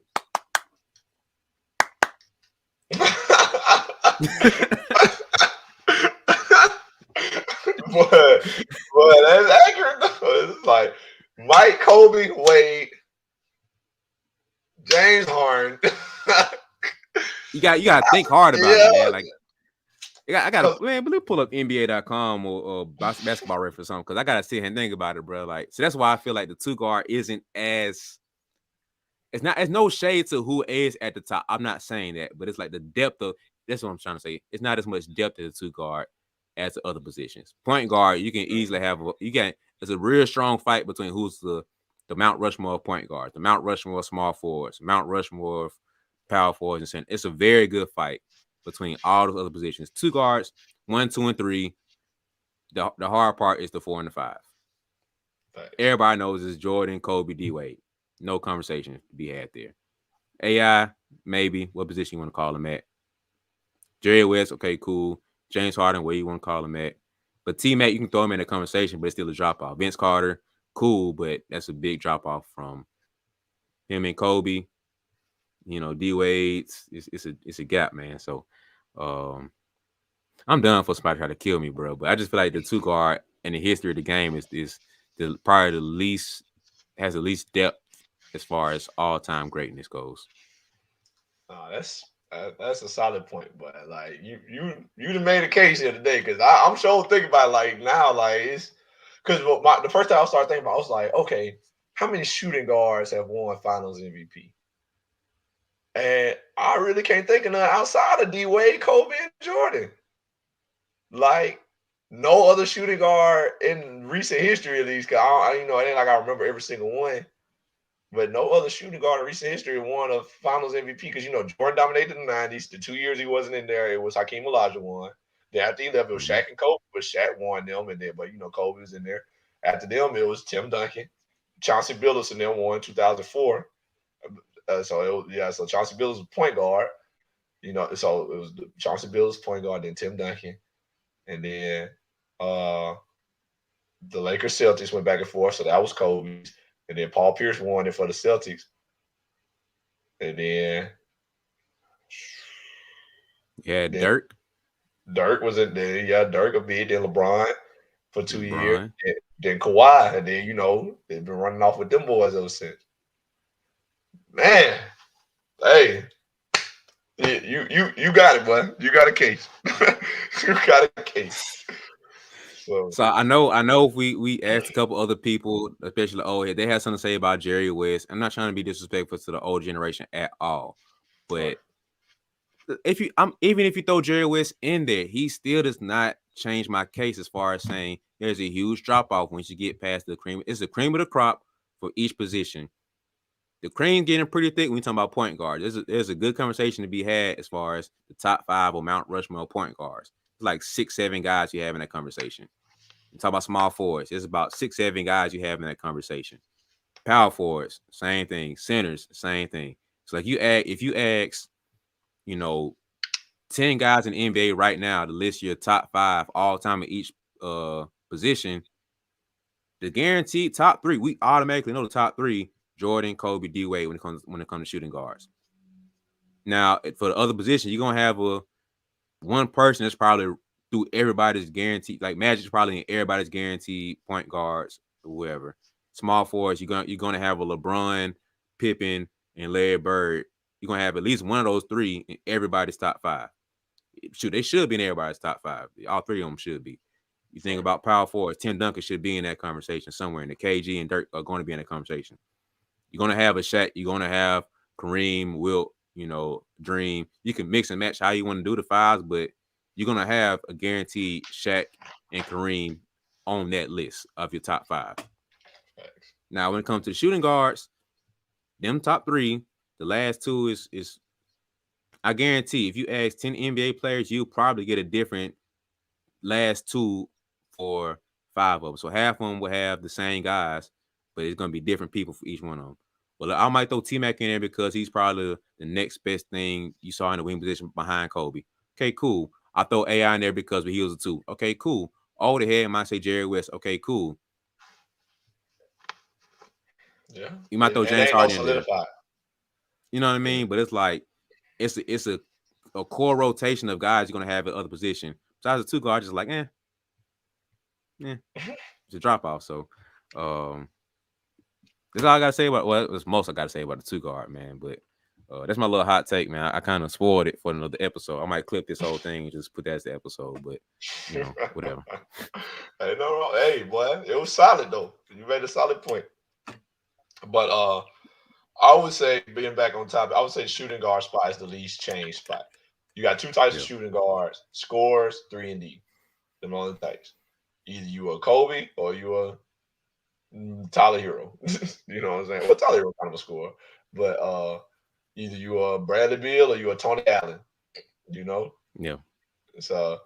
but that's accurate though. It's like Mike, Kobe, Wade, James Harden. you got to think hard about it, Yeah, man. Like I got to, because man, but let me pull up NBA.com or basketball reference or something because I got to sit here and think about it, bro. Like, so that's why I feel like the 2 guard isn't as, it's no shade to who is at the top. I'm not saying that, but it's like the depth of, that's what I'm trying to say. It's not as much depth to the 2 guard as the other positions. Point guard, you can easily have, it's a real strong fight between who's the Mount Rushmore of point guards, the Mount Rushmore of small forwards, Mount Rushmore of power forwards and center. It's a very good fight between all those other positions. 2 guards, 1, 2, and 3. The hard part is the 4 and the 5. Everybody knows it's Jordan, Kobe, D Wade. No conversation to be had there. AI, maybe. What position you want to call him at? Jerry West, okay, cool. James Harden, where you want to call him at? But T Mac, you can throw him in a conversation, but it's still a drop off. Vince Carter, cool, but that's a big drop off from him and Kobe. D Wade, it's a gap, man. So I'm done for somebody trying to kill me, bro. But I just feel like the 2 guard in the history of the game is probably the least, has the least depth as far as all time greatness goes. that's a solid point, but like you done made a case here today because I'm sure thinking about it, like now, like it's because the first time I started thinking about, it, I was like, okay, how many shooting guards have won Finals MVP? And I really can't think of none outside of D Wade, Kobe, and Jordan. Like no other shooting guard in recent history, at least. Cause it ain't like I remember every single one. But no other shooting guard in recent history won a Finals MVP because Jordan dominated the '90s. The 2 years he wasn't in there, it was Hakeem Olajuwon. Then after he left, it was Mm-hmm. Shaq and Kobe, but Shaq won them, and then Kobe was in there. After them, it was Tim Duncan, Chauncey Billups, and them won 2004. So Chauncey Billups was point guard. So it was Chauncey Billups point guard, then Tim Duncan, and then uh the Lakers Celtics went back and forth, so that was Kobe's. And then Paul Pierce won it for the Celtics. And then Yeah, then Dirk. Dirk was in there. Yeah, Dirk a bit. Then LeBron. for 2 years. LeBron. Then Kawhi, and then they've been running off with them boys ever since. Man, hey, you got it, boy. You got a case. You got a case. So I know if we asked a couple other people, especially the old head, they had something to say about Jerry West. I'm not trying to be disrespectful to the old generation at all, Right. but even if you throw Jerry West in there, he still does not change my case as far as saying there's a huge drop off once you get past the cream. It's the cream of the crop for each position. The cream getting pretty thick when we talking about point guards. There's a good conversation to be had as far as the top 5 or Mount Rushmore point guards. It's like 6, 7 guys you have in that conversation. You talk about small forwards. There's about 6, 7 guys you have in that conversation. Power forwards, same thing. Centers, same thing. So like if you ask, 10 guys in the NBA right now to list your top 5 all time in each position, the guaranteed top 3, we automatically know the top 3: Jordan, Kobe, D Wade when it comes to shooting guards. Now for the other position, you're gonna have one person that's probably through everybody's guaranteed, like Magic's probably in everybody's guaranteed point guards or whoever. Small forwards, you're gonna have a LeBron, Pippen, and Larry Bird. You're gonna have at least one of those 3 in everybody's top 5. Shoot, they should be in everybody's top 5. All 3 of them should be. You think about power forwards, Tim Duncan should be in that conversation somewhere, and the KG and Dirk are going to be in that conversation. You're going to have a Shaq, you're going to have Kareem, Wilt, Dream. You can mix and match how you want to do the 5s, but you're going to have a guaranteed Shaq and Kareem on that list of your top 5. Now, when it comes to the shooting guards, them top 3, the last 2 is I guarantee if you ask 10 NBA players, you'll probably get a different last 2 for 5 of them. So half of them will have the same guys, but it's going to be different people for each one of them. Well, I might throw T-Mac in there because he's probably the next best thing you saw in the wing position behind Kobe. Okay, cool. I throw AI in there because he was a 2. Okay, cool. Older head might say Jerry West. Okay, cool. Yeah. You might throw James ain't no Harden in there. solidified. You know what I mean? But it's like it's a core rotation of guys you're gonna have at other position. Besides the 2 guards, just like it's a drop off. So that's all I gotta say about. Well, it's most I gotta say about the 2 guard, man. But that's my little hot take, man. I kind of spoiled it for another episode. I might clip this whole thing and just put that as the episode. But whatever. Hey, no, hey, boy, it was solid though. You made a solid point. But I would say, being back on top, I would say shooting guard spot is the least changed spot. You got 2 types of shooting guards: scorers, 3 and D. Them only types. Either you a Kobe or you a Tyler Hero. You know what I'm saying? Well, Tyler Hero kind of a scorer, but either you a Bradley Beal or you a Tony Allen. Yeah. So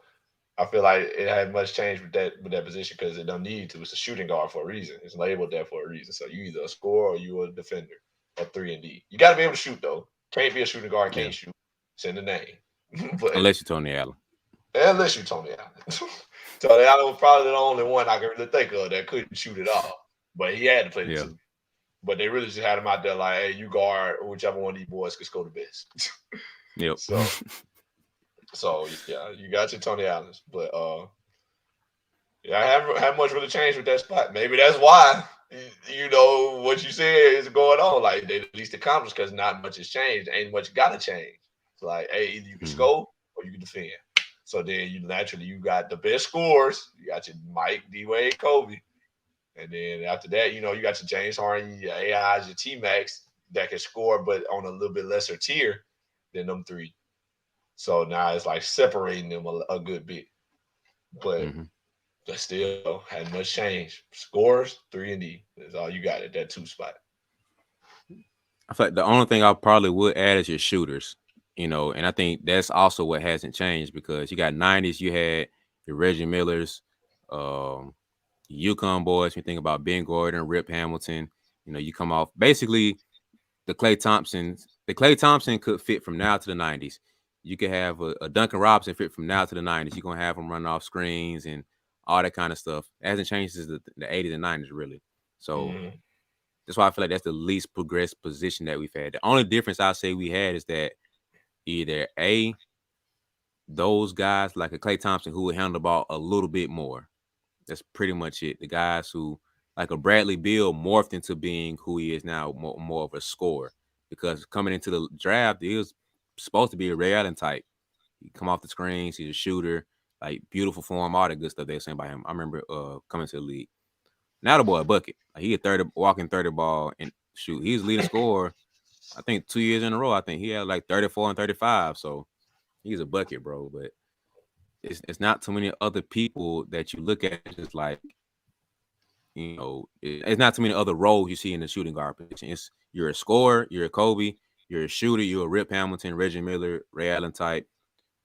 I feel like it had much change with that position because it don't need to. It's a shooting guard for a reason. It's labeled that for a reason. So you either a scorer or you a defender or 3 and D. You got to be able to shoot though. Can't be a shooting guard. Can't shoot. It's in the name. But unless you're Tony Allen. Unless you're Tony Allen. Tony Allen was probably the only one I can really think of that couldn't shoot at all. But he had to play the 2. But they really just had him out there like, hey, you guard whichever one of these boys could score the best. Yep. So yeah, you got your Tony Allens, but I haven't much really changed with that spot. Maybe that's why what you said is going on. Like they at least accomplished because not much has changed. Ain't much got to change. It's like, hey, either you can score or you can defend. So then you got the best scorers. You got your Mike, D Wade, Kobe, and then after that, you got your James Harden, your AIs, your T Max that can score, but on a little bit lesser tier than them 3. So now it's like separating them a good bit, but that still hadn't much change. Scores 3 and D. That's all you got at that 2 spot. I feel like the only thing I probably would add is your shooters, and I think that's also what hasn't changed because you got 90s, you had your Reggie Millers, UConn boys. You think about Ben Gordon, Rip Hamilton. You come off basically the Klay Thompson. The Klay Thompson could fit from now to the 90s. You could have a Duncan Robinson fit from now to the 90s. You're going to have him run off screens and all that kind of stuff. It hasn't changed since the 80s and 90s, really. So that's why I feel like that's the least progressed position that we've had. The only difference I say we had is that either those guys like a Klay Thompson who would handle the ball a little bit more. That's pretty much it. The guys who like a Bradley Beal morphed into being who he is now, more of a scorer. Because coming into the draft, he was supposed to be a Ray Allen type. He come off the screens, he's a shooter, like beautiful form, all the good stuff they're saying about him. I remember coming to the league. Now the boy a bucket. Like, he a 30 walking 30 ball and shoot. He's leading scorer, I think 2 years in a row. I think he had like 34 and 35. So he's a bucket, bro. But it's not too many other people that you look at just like, it's not too many other roles you see in the shooting guard position. It's you're a scorer, you're a Kobe, you're a shooter, you're a Rip Hamilton, Reggie Miller, Ray Allen type,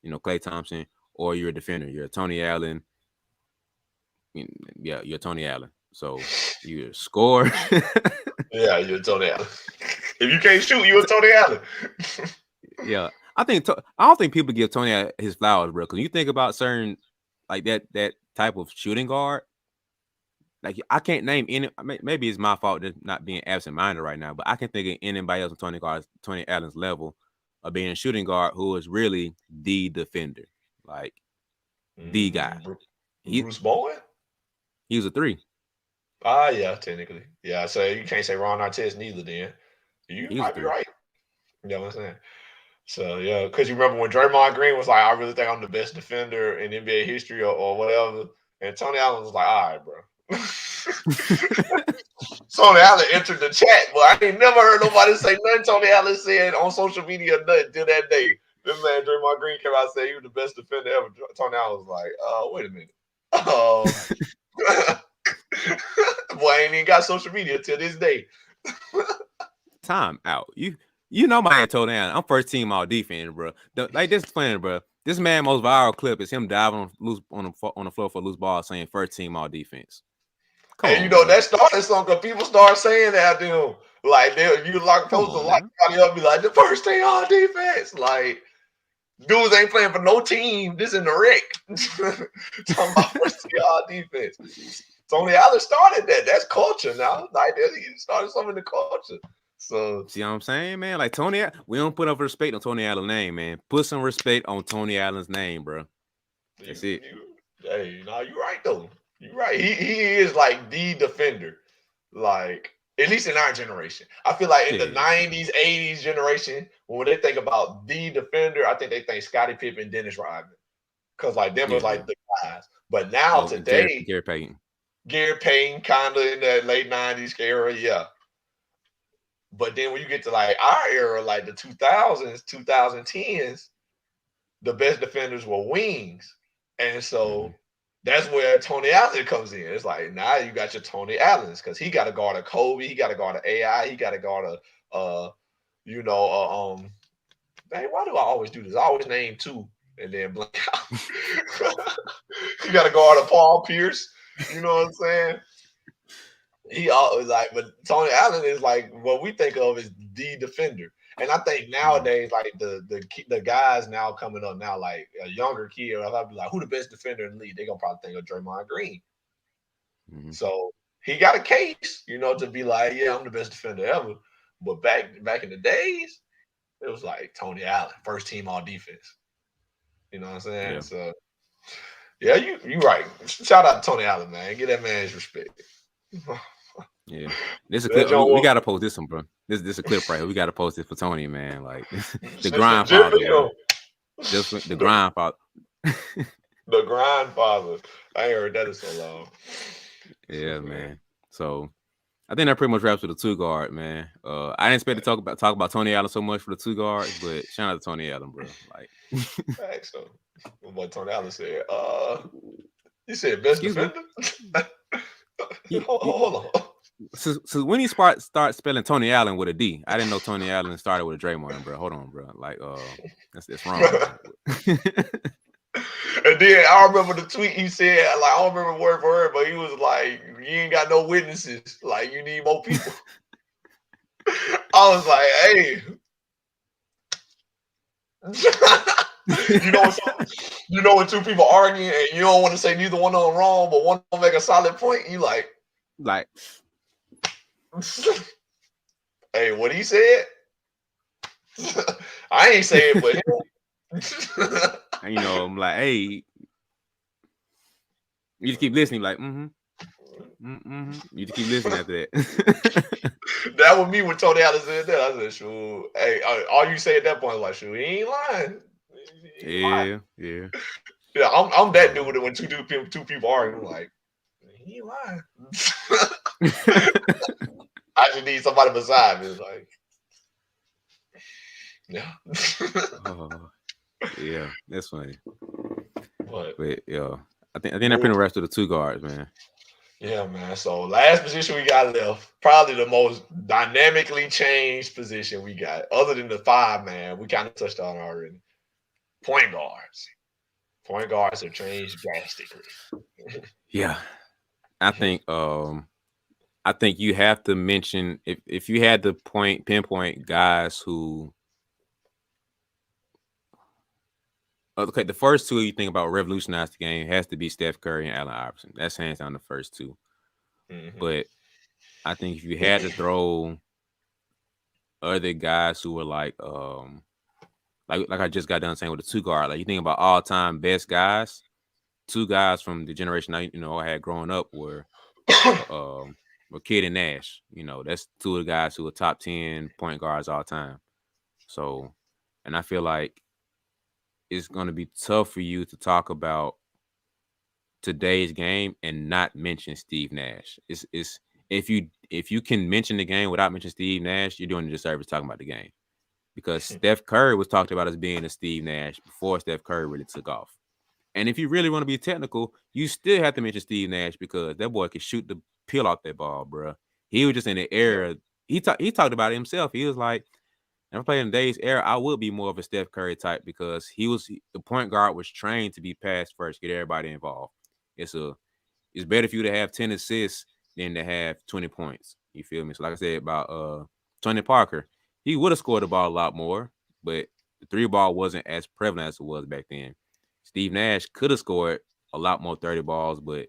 Klay Thompson, or you're a defender. You're a Tony Allen. Yeah, you're Tony Allen. So you're a scorer. Yeah, you're a Tony Allen. If you can't shoot, you're a Tony Allen. Yeah, I don't think people give Tony his flowers, bro. Because you think about certain like that type of shooting guard. Like, I can't name any. Maybe it's my fault just not being absent-minded right now, but I can't think of anybody else on Tony Allen's level of being a shooting guard who is really the defender, like the guy. Bruce Bowen. He was a 3. Yeah, technically, yeah. So you can't say Ron Artest neither. Then you might be right. You know what I'm saying? So yeah, because you remember when Draymond Green was like, "I really think I'm the best defender in NBA history," or whatever, and Tony Allen was like, "All right, bro." Tony Allen entered the chat, but I ain't never heard nobody say nothing Tony Allen said on social media nothing till that day. This man Draymond Green came out and said he was the best defender ever. Tony Allen was like, wait a minute. Boy, I ain't even got social media till this day. Time out. You know my Tony Allen. I'm first team all defense, bro. Like this playing, bro. This man most viral clip is him diving on the floor for a loose ball saying first team all defense. And that started something because people start saying that to him. Like, you supposed to lock somebody up, be like, the first team all defense. Like, dudes ain't playing for no team. This in the wreck. Talking about first team all defense. Tony Allen started that. That's culture now. Like, he started some of the culture. So, see what I'm saying, man? Like, Tony, we don't put up respect on Tony Allen's name, man. Put some respect on Tony Allen's name, bro. That's it. Hey, you're right, though. You're right. He is like the defender. Like, at least in our generation. I feel like in the 90s, 80s generation, when they think about the defender, I think they think Scottie Pippen, Dennis Rodman. Because, like, them are like the guys. But now, today, Gary Payton, kind of in that late 90s era, yeah. But then when you get to, like, our era, like the 2000s, 2010s, the best defenders were wings. And so that's where Tony Allen comes in. It's like, now you got your Tony Allens because he got to guard a Kobe, he got to guard an AI, he got to guard a, dang, why do I always do this? I always name 2 and then blank out. You got to guard a Paul Pierce. You know what I'm saying? He always but Tony Allen is like what we think of as the defender. And I think nowadays, like the guys now coming up now, like a younger kid, I'll be like, who the best defender in the league? They're gonna probably think of Draymond Green. Mm-hmm. So he got a case, to be like, yeah, I'm the best defender ever. But back in the days, it was like Tony Allen, first team all defense. You know what I'm saying? Yeah. So yeah, you right. Shout out to Tony Allen, man. Give that man his respect. Yeah, this is a clip. We gotta post this one, bro. This is a clip right here. We gotta post this for Tony, man. Like the grandfather, just the grandfather. The grandfather. I ain't heard that in so long. Yeah, man. So I think that pretty much wraps with the 2 guard, man. I didn't expect to talk about Tony Allen so much for the 2 guards, but shout out to Tony Allen, bro. Like, so what Tony Allen said. He said best defender. Hold on. So when he start spelling Tony Allen with a D, I didn't know Tony Allen started with a Draymond, bro. Hold on, bro. Like, that's wrong. And then I remember the tweet he said, like, I don't remember word for word, but he was like, you ain't got no witnesses. Like, you need more people. I was like, hey. When 2 people arguing and you don't want to say neither one of them wrong, but one of them make a solid point, you like. Hey, what he said? I ain't say it, but him. I'm like, hey, You just keep listening, like, You just keep listening after that. That was me when Tony Allen said that. I said, "Shoot, hey, all you say at that point is like, shoot, he ain't lying. He ain't lying." Yeah. Yeah, I'm that Uh, dude that when two people argue, I'm like, he ain't lying. I just need somebody beside me. It's like, yeah. oh, yeah, that's funny. But But yeah, I think that pretty much rest of the two guards, man. yeah, man. So last position we got left, probably the most dynamically changed position we got, other than the five man. We kind of touched on it already. Point guards. Point guards have changed drastically. Yeah, I think I think you have to mention if you had to pinpoint guys who okay, the first two you think about revolutionized the game has to be Steph Curry and Allen Iverson. That's hands down the first two. Mm-hmm. But I think if you had to throw other guys who were like I just got done saying with the two guard, like you think about all time best guys, two guys from the generation I had growing up were Kidd and Nash. That's two of the guys who are top 10 point guards all time. So, and I feel like it's going to be tough for you to talk about today's game and not mention Steve Nash. It's if you can mention the game without mentioning Steve Nash, you're doing a disservice talking about the game. Because Steph Curry was talked about as being a Steve Nash before Steph Curry really took off. And if you really want to be technical, you still have to mention Steve Nash because that boy could shoot the peel off that ball, bro. He was just in the Yeah. era. He talked about it himself. He was like, if I played in today's era, I would be more of a Steph Curry type because the point guard was trained to be pass first, get everybody involved. It's better for you to have 10 assists than to have 20 points. You feel me? So like I said about Tony Parker, he would have scored the ball a lot more, but the three ball wasn't as prevalent as it was back then. Steve Nash could have scored a lot more 30 balls, but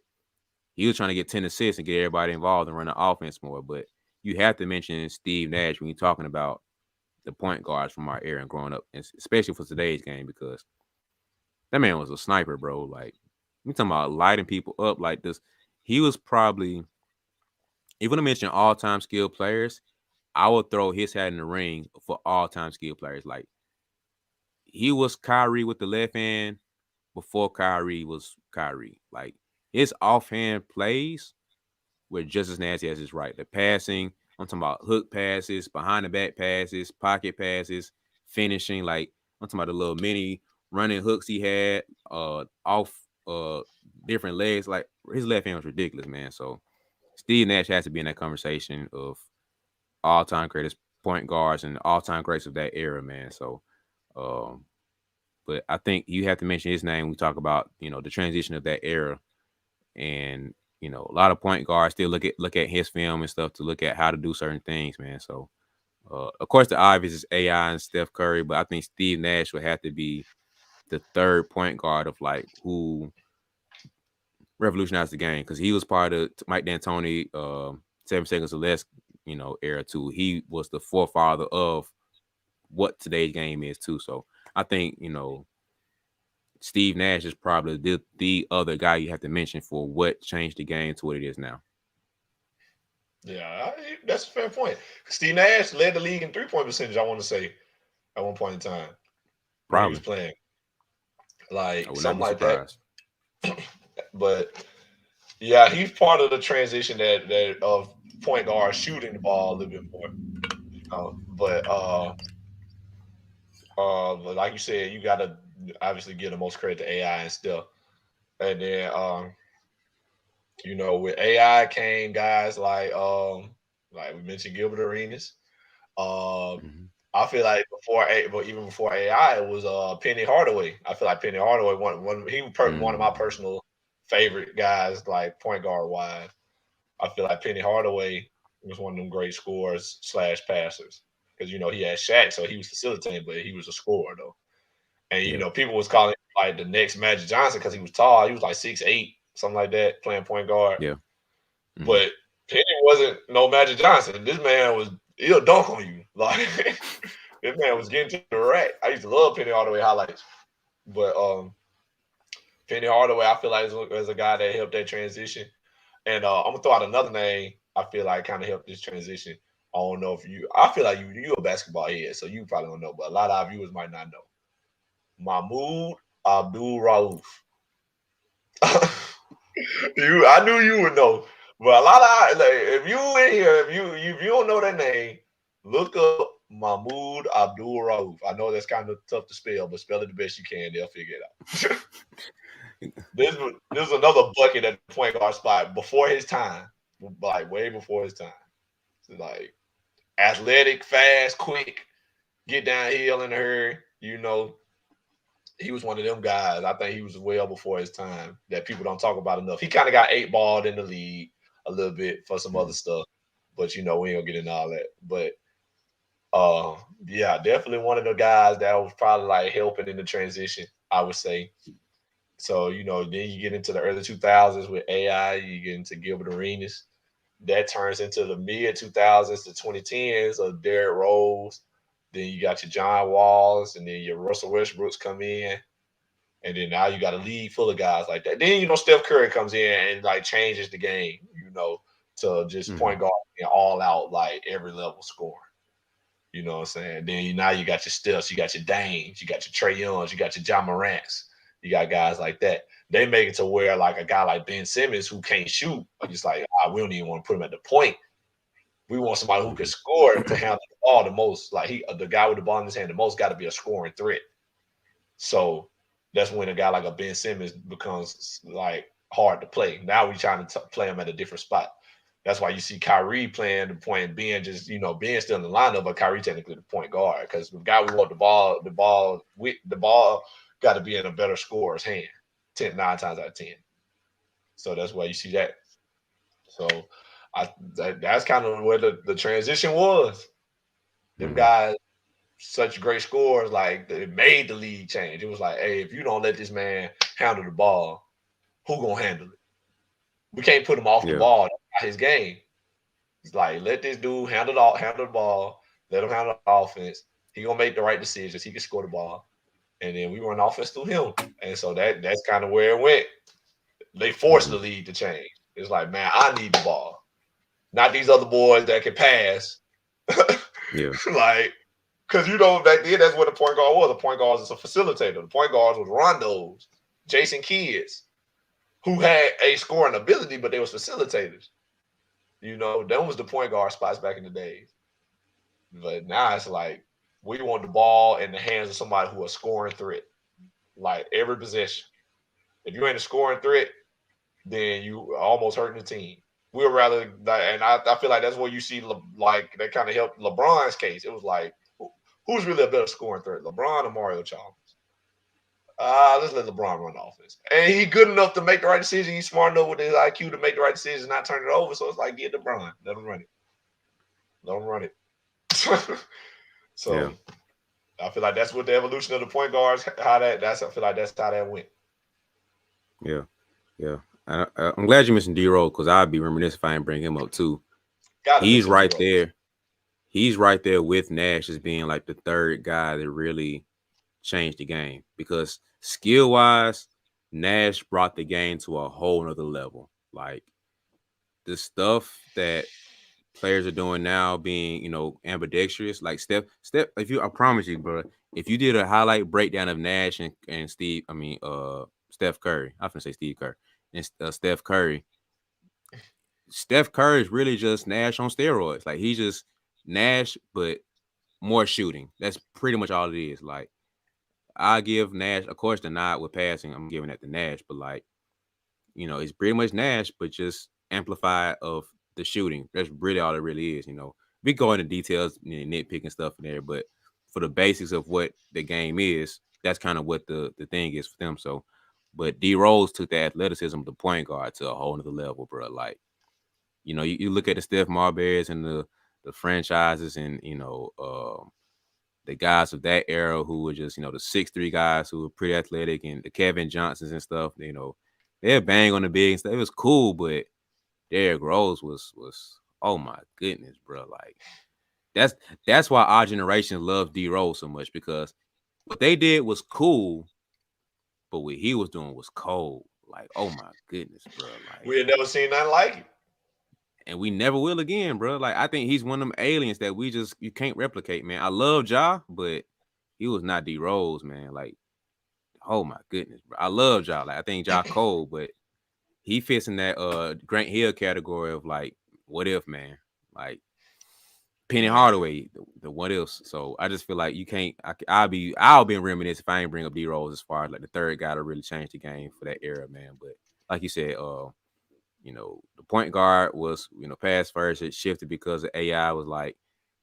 he was trying to get 10 assists and get everybody involved and run the offense more. But you have to mention Steve Nash when you're talking about the point guards from our era and growing up, especially for today's game, because that man was a sniper, bro. Like, we talking about lighting people up like this. He was probably, even to mention all-time skilled players, I would throw his hat in the ring for all-time skilled players. Like, he was Kyrie with the left hand before Kyrie was Kyrie. Like, his offhand plays were just as nasty as his right. The passing, I'm talking about hook passes, behind the back passes, pocket passes, finishing. Like, I'm talking about the little mini running hooks he had off different legs. Like, his left hand was ridiculous, man. So Steve Nash has to be in that conversation of all-time greatest point guards and all-time greats of that era, man. So um but I think you have to mention his name. We talk about, the transition of that era. And, a lot of point guards still look at his film and stuff to look at how to do certain things, man. So of course the obvious is AI and Steph Curry, but I think Steve Nash would have to be the third point guard of like who revolutionized the game because he was part of Mike D'Antoni 7 seconds or less, era too. He was the forefather of what today's game is too. So I think, Steve Nash is probably the other guy you have to mention for what changed the game to what it is now. Yeah, that's a fair point. Steve Nash led the league in 3-point percentage, I want to say, at one point in time when he was Probably. playing. I Like would not something be like that. surprised. But yeah, he's part of the transition that of point guard shooting the ball a little bit more. But like you said, you gotta obviously give the most credit to AI and stuff. And then with AI came guys like we mentioned Gilbert Arenas. Um, Mm-hmm. I feel like but even before AI, it was Penny Hardaway. I feel like Penny Hardaway one of my Mm. personal favorite guys, like point guard wise. I feel like Penny Hardaway was one of them great scorers slash passers because he had Shaq, so he was facilitating, but he was a scorer though. And Yeah. people was calling him like the next Magic Johnson because he was tall. He was like 6'8", something like that, playing point guard. Yeah. Mm-hmm. But Penny wasn't no Magic Johnson. This man he'll dunk on you. Like this man was getting to the rack. I used to love Penny Hardaway highlights. But Penny Hardaway, I feel like is a guy that helped that transition. And I'm gonna throw out another name. I feel like kind of helped this transition. I don't know if you. I feel like you a basketball head, so you probably don't know, but a lot of our viewers might not know. Mahmoud Abdul Rauf. I knew you would know, but a lot of like, if you in here, if you don't know that name, look up Mahmoud Abdul Rauf. I know that's kind of tough to spell, but spell it the best you can. They'll figure it out. This is another bucket at the point guard spot before his time, like way before his time. So like athletic, fast, quick, get downhill in a hurry. He was one of them guys. I think he was well before his time that people don't talk about enough. He kind of got eight balled in the league a little bit for some other stuff, but we ain't gonna get into all that. But yeah, definitely one of the guys that was probably like helping in the transition, I would say. So, then you get into the early 2000s with AI, you get into Gilbert Arenas. That turns into the mid 2000s to 2010s of Derrick Rose. Then you got your John Walls, and then your Russell Westbrooks come in. And then now you got a league full of guys like that. Then, Steph Curry comes in and like changes the game, to just point guard and all out, like every level scoring. You know what I'm saying? Then now you got your Stephs, you got your Dames, you got your Trae Youngs, you got your John Morants. You got guys like that. They make it to where like a guy like Ben Simmons who can't shoot, it's like we don't even want to put him at the point. We want somebody who can score to handle the ball the most. Like the guy with the ball in his hand, the most got to be a scoring threat. So that's when a guy like a Ben Simmons becomes like hard to play. Now we trying to play him at a different spot. That's why you see Kyrie playing the point, Ben just Ben still in the lineup, but Kyrie technically the point guard because the guy we want the ball got to be in a better scorer's hand 9 times out of 10. So that's why you see that. So that's kind of where the transition was. Them guys, such great scores, like it made the league change. It was like, hey, if you don't let this man handle the ball, who gonna handle it? We can't put him off the ball. That's not his game. It's like, let this dude handle the ball, let him handle the offense. He gonna make the right decisions. He can score the ball. And then we run offense through him. And so that's kind of where it went. They forced the league to change. It's like, man, I need the ball. Not these other boys that can pass. Like, because back then that's what the point guard was. The point guard was a facilitator. The point guards was Rondos, Jason Kidds, who had a scoring ability, but they was facilitators. That was the point guard spots back in the days. But now it's like, we want the ball in the hands of somebody who is a scoring threat, like every possession. If you ain't a scoring threat, then you almost hurting the team. We'd rather, and I feel like that's where you see like that kind of helped LeBron's case. It was like, who's really a better scoring threat, LeBron or Mario Chalmers? Let's let LeBron run the offense. And he good enough to make the right decision. He's smart enough with his IQ to make the right decision, not turn it over. So it's like, get LeBron, let him run it. Let him run it. So I feel like that's what the evolution of the point guards, I feel like that's how that went. Yeah. I'm glad you mentioned D-Rose because I'd be reminiscent if I didn't bring him up too. He's right there. He's right there with Nash as being like the third guy that really changed the game because skill-wise, Nash brought the game to a whole nother level. Like the stuff that players are doing now, being ambidextrous. Like Steph. I promise you, bro. If you did a highlight breakdown of Nash and Steph Curry, I was gonna say Steve Kerr and Steph Curry. Steph Curry is really just Nash on steroids. Like he's just Nash, but more shooting. That's pretty much all it is. Like I give Nash, of course, the nod with passing. I'm giving that to Nash, but like it's pretty much Nash, but just amplified of the shooting. That's really all it really is. We go into details, nitpicking stuff in there, but for the basics of what the game is, that's kind of what the thing is for them. So, but D Rose took the athleticism of the point guard to a whole nother level, bro. Like, you look at the Steph Marbury's and the franchises and the guys of that era who were just the 6'3" guys who were pretty athletic and the Kevin Johnsons and stuff. They're bang on the big and stuff. It was cool, but Derrick Rose was oh my goodness, bro. Like that's why our generation loved D Rose so much because what they did was cool, but what he was doing was cold. Like, oh my goodness, bro. Like, We had never seen nothing like it. and we never will again, bro. Like, I think he's one of them aliens that you can't replicate, man. I love Ja, but he was not D Rose, man. Like, oh my goodness, bro. I love Ja. Like, I think Ja cold, but he fits in that Grant Hill category of like, what if, man? Like Penny Man. Hardaway, the what ifs. So I just feel like you can't. I'll be reminiscent if I ain't bring up D Rose as far as like the third guy to really change the game for that era, man. But like you said, the point guard was, pass first. It shifted because of AI was like,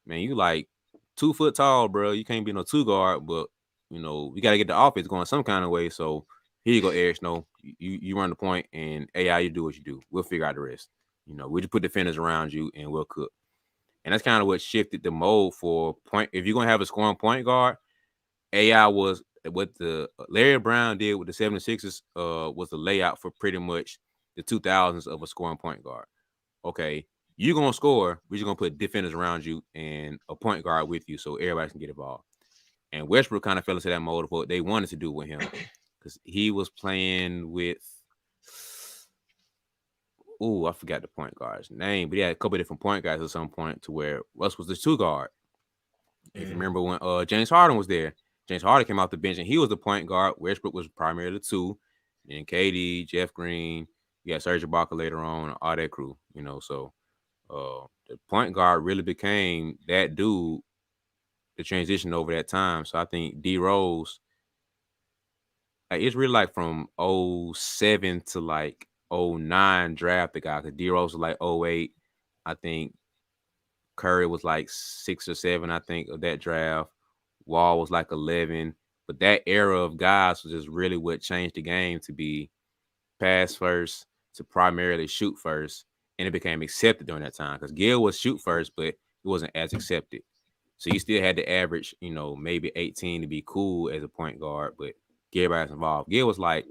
man, you like 2 foot tall, bro. You can't be no two guard, but we got to get the offense going some kind of way. So here you go, Eric Snow. You run the point, and AI, you do what you do. We'll figure out the rest. We just put defenders around you, and we'll cook. And that's kind of what shifted the mold for point. If you're gonna have a scoring point guard, AI was what the Larry Brown did with the 76ers was the layout for pretty much the 2000s of a scoring point guard. Okay, you're gonna score, we're just gonna put defenders around you and a point guard with you so everybody can get involved. And Westbrook kind of fell into that mold of what they wanted to do with him because he was playing with I forgot the point guard's name, but he had a couple of different point guards at some point to where Russ was the two guard. If you remember when James Harden was there, James Harden came off the bench and he was the point guard. Westbrook was primarily the two. And KD, Jeff Green, you got Serge Ibaka later on, all that crew, So the point guard really became that dude, the transition over that time. So I think D Rose, like, it's really like from 07 to like 09 draft the guy, because D Rose was like 08. I think Curry was like 6 or 7, I think, of that draft. Wall was like 11. But that era of guys was just really what changed the game to be pass first to primarily shoot first. And it became accepted during that time because Gill was shoot first, but it wasn't as accepted. So you still had to average, maybe 18 to be cool as a point guard, but everybody's involved. Gill was like,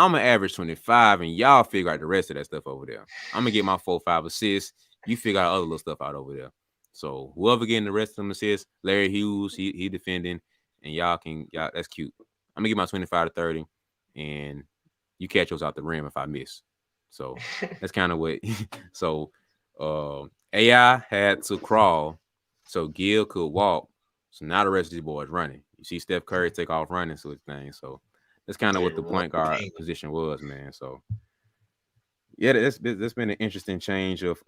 I'm gonna average 25 and y'all figure out the rest of that stuff over there. I'm gonna get my 4-5 assists. You figure out other little stuff out over there. So whoever getting the rest of them assists, Larry Hughes, he defending, and y'all that's cute. I'm gonna get my 25 to 30, and you catch those out the rim if I miss. So that's kind of what. So AI had to crawl so Gil could walk. So now the rest of these boys running. You see Steph Curry take off running, sort of thing. So that's kind of what the point guard position was, man. So yeah, that's been an interesting change of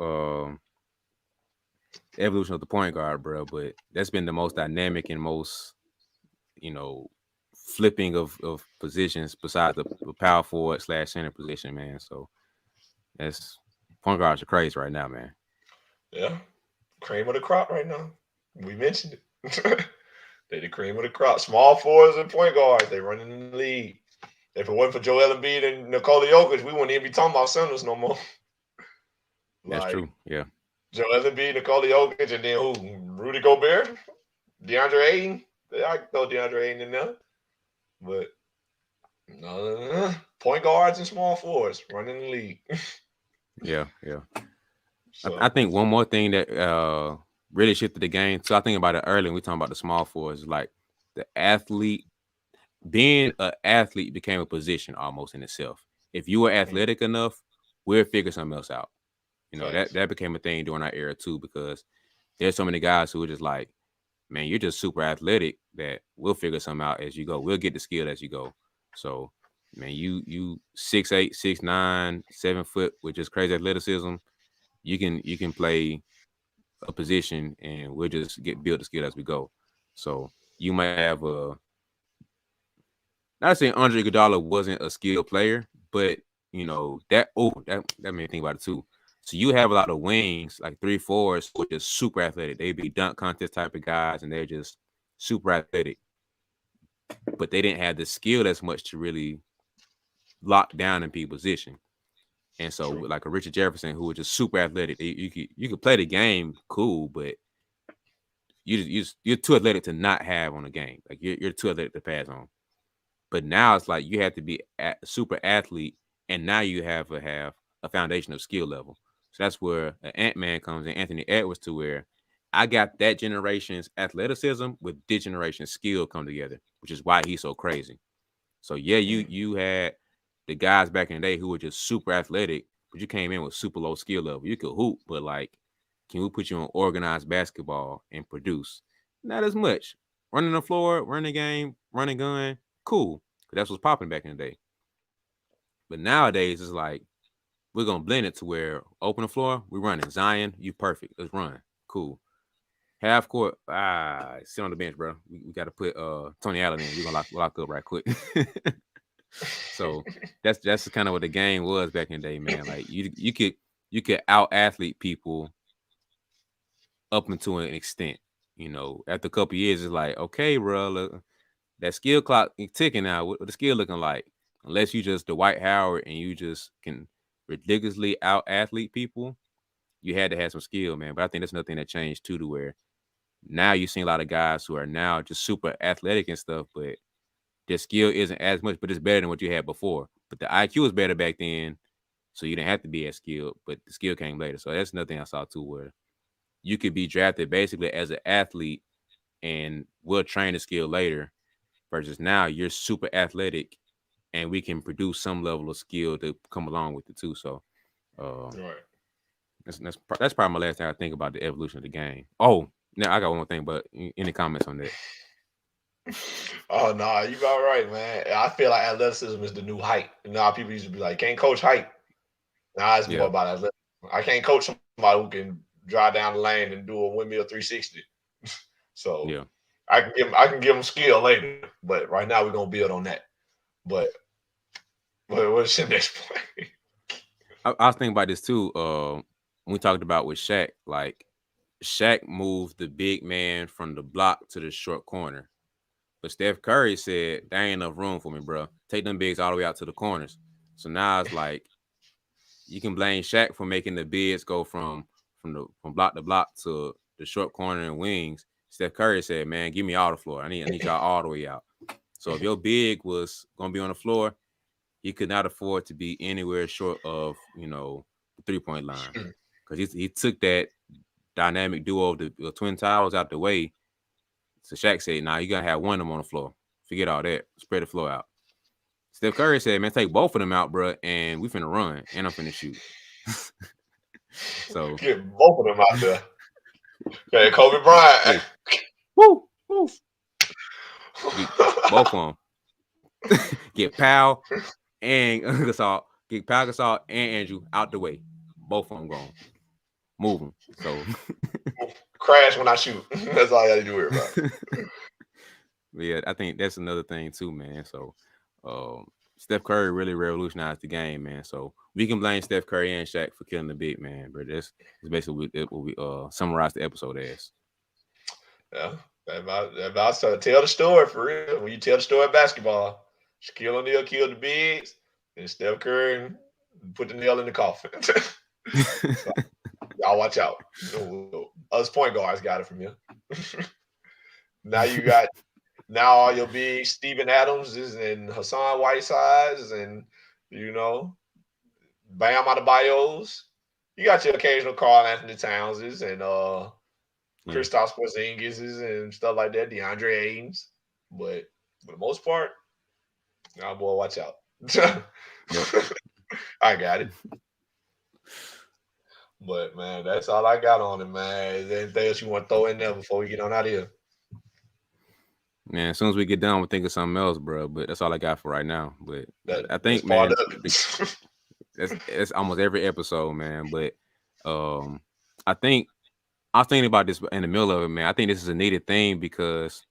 evolution of the point guard, bro. But that's been the most dynamic and most, flipping of positions besides the power forward / center position, man. So that's point guards are crazy right now, man. Yeah, cream of the crop right now. We mentioned it. They the cream of the crop. Small forwards and point guards. They running in the league. If it wasn't for Joel Embiid and Nikola Jokic, we wouldn't even be talking about centers no more. That's true. Yeah. Joel Embiid, Nikola Jokic, and then who? Rudy Gobert, DeAndre Ayton. I can throw DeAndre Ayton in there, but no, point guards and small forwards running the league. Yeah. So, I think one more thing that really shifted the game. So I think about it earlier when we talking about the small forwards, like the athlete. Being an athlete became a position almost in itself. If you were athletic enough, we'll figure something else out. That became a thing during our era too, because there's so many guys who are just like, man, you're just super athletic that we'll figure something out as you go. We'll get the skill as you go. So, man, you 6'8", 6'9", 7 foot with just crazy athleticism, you can play a position and we'll just build the skill as we go. So you might have not saying Andre Iguodala wasn't a skilled player, but that made me think about it too. So you have a lot of wings, like 3-4s, who are just super athletic. They be dunk contest type of guys, and they're just super athletic. But they didn't have the skill as much to really lock down and be position. And so, like a Richard Jefferson, who was just super athletic, you could play the game cool, but you're too athletic to not have on a game. Like you're too athletic to pass on. But now it's like you have to be a super athlete, and now you have to have a foundation of skill level. So that's where an Ant-Man comes in, Anthony Edwards, to where I got that generation's athleticism with this generation's skill come together, which is why he's so crazy. So yeah, you had the guys back in the day who were just super athletic, but you came in with super low skill level. You could hoop, but like, can we put you on organized basketball and produce? Not as much. Running the floor, running the game, running gun, cool. That's what's popping back in the day. But nowadays it's like we're gonna blend it to where open the floor, we running. Zion, you perfect. Let's run. Cool. Half court, sit on the bench, bro. We got to put Tony Allen in. We're gonna lock up right quick. So that's kind of what the game was back in the day, man. Like you could out athlete people up until an extent. After a couple years, it's like, okay, bro, look, that skill clock ticking now. What the skill looking like? Unless you just Dwight Howard and you just can ridiculously out athlete people, you had to have some skill, man. But I think that's another thing that changed too, to where now you're seeing a lot of guys who are now just super athletic and stuff, but their skill isn't as much, but it's better than what you had before. But the IQ was better back then, so you didn't have to be as skilled, but the skill came later. So that's another thing I saw too, where you could be drafted basically as an athlete and we'll train the skill later, versus now you're super athletic and we can produce some level of skill to come along with it too. So Right. that's probably my last thing I think about the evolution of the game. Oh, now I got one more thing, but any comments on that? Oh no, you about right, man. I feel like athleticism is the new height. Now people used to be like, can't coach height. Now it's more Yeah, about athleticism. I can't coach somebody who can drive down the lane and do a windmill 360. So yeah. I can give them skill later, but right now we're gonna build on that. But what's your next point? I was thinking about this too. When we talked about with Shaq, like Shaq moved the big man from the block to the short corner. But Steph Curry said, there ain't enough room for me, bro. Take them bigs all the way out to the corners. So now it's like you can blame Shaq for making the bigs go from block to block to the short corner and wings. Steph Curry said, man, give me all the floor. I need y'all all the way out. So if your big was gonna be on the floor, he could not afford to be anywhere short of, the 3-point line. Because he took that dynamic duo of the Twin Towers out the way. So Shaq said, nah, you gotta have one of them on the floor. Forget all that. Spread the floor out. Steph Curry said, man, take both of them out, bro, and we finna run, and I'm finna shoot. So Get both of them out there. Okay, Kobe Bryant. hey, woo, woo. Get both of them. Get Powell and Gasol. Get Powell, Gasol, and Andrew out the way. Both of them gone. Move them. So Crash when I shoot. That's all I gotta do here, bro. yeah, I think that's another thing too, man. So Steph Curry really revolutionized the game, man. So we can blame Steph Curry and Shaq for killing the big man, but that's basically what we summarized the episode as. Yeah. That about to tell the story for real. When you tell the story of basketball, Shaquille O'Neal killed the bigs, and Steph Curry put the nail in the coffin. So y'all watch out. Us point guards got it from you. Now you got all your big Steven Adams and Hassan Whitesides and Bam Adebayos. You got your occasional Carl Anthony Townses and Kristaps Porzingis and stuff like that, DeAndre Ayton's. But for the most part, nah, boy, watch out. I got it. But man, that's all I got on it, man. Is there anything else you want to throw in there before we get on out of here? Man, as soon as we get done, we'll think of something else, bro. But that's all I got for right now. But I think, that's part man, of it. it's almost every episode, man. But I think I was thinking about this in the middle of it, man. I think this is a needed thing because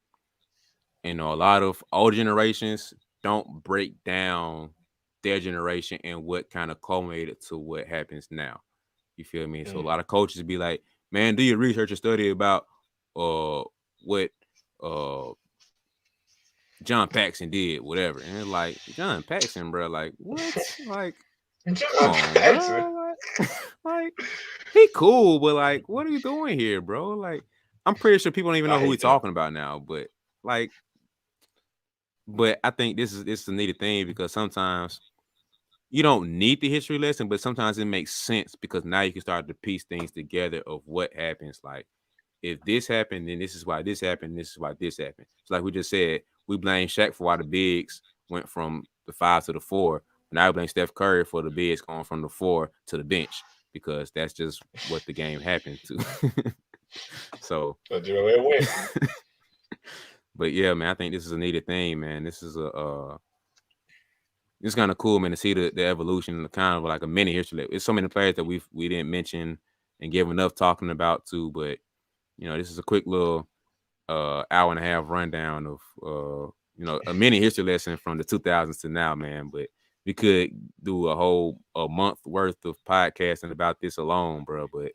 a lot of old generations don't break down their generation and what kind of culminated to what happens now. You feel me? So a lot of coaches be like, man, do your research and study about what John Paxson did, whatever. And it's like, John Paxson, bro, like, what? Like, come on, bro. Like, he cool, but like, what are you doing here, bro? Like, I'm pretty sure people don't even know who we're talking about now, but like, I think this is a needed thing because sometimes you don't need the history lesson, but sometimes it makes sense because now you can start to piece things together of what happens. Like, if this happened, then this is why this happened. This is why this happened. So like we just said, we blame Shaq for why the bigs went from the 5 to the 4. Now I blame Steph Curry for the bigs going from the 4 to the bench because that's just what the game happened to. So, But you know, it went. but yeah, man, I think this is a needed thing, man. This is it's kind of cool, man, to see the evolution, kind of like a mini history. It's so many players that we didn't mention and give enough talking about too, but this is a quick little hour and a half rundown of a mini history lesson from the 2000s to now, man. But we could do a month worth of podcasting about this alone, bro. But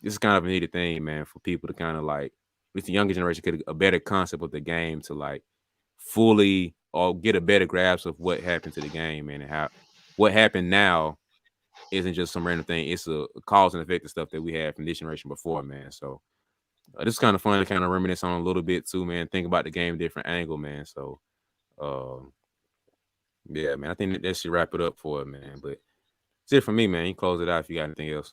this is kind of a needed thing, man, for people to kind of like, with the younger generation, get a better concept of the game to like fully or get a better grasp of what happened to the game, man, and how what happened now isn't just some random thing. It's a cause and effect of stuff that we had from this generation before, man. So this is kind of fun to kind of reminisce on a little bit too, man. Think about the game different angle, man. So, yeah, man. I think that should wrap it up for it, man. But that's it for me, man. You close it out if you got anything else.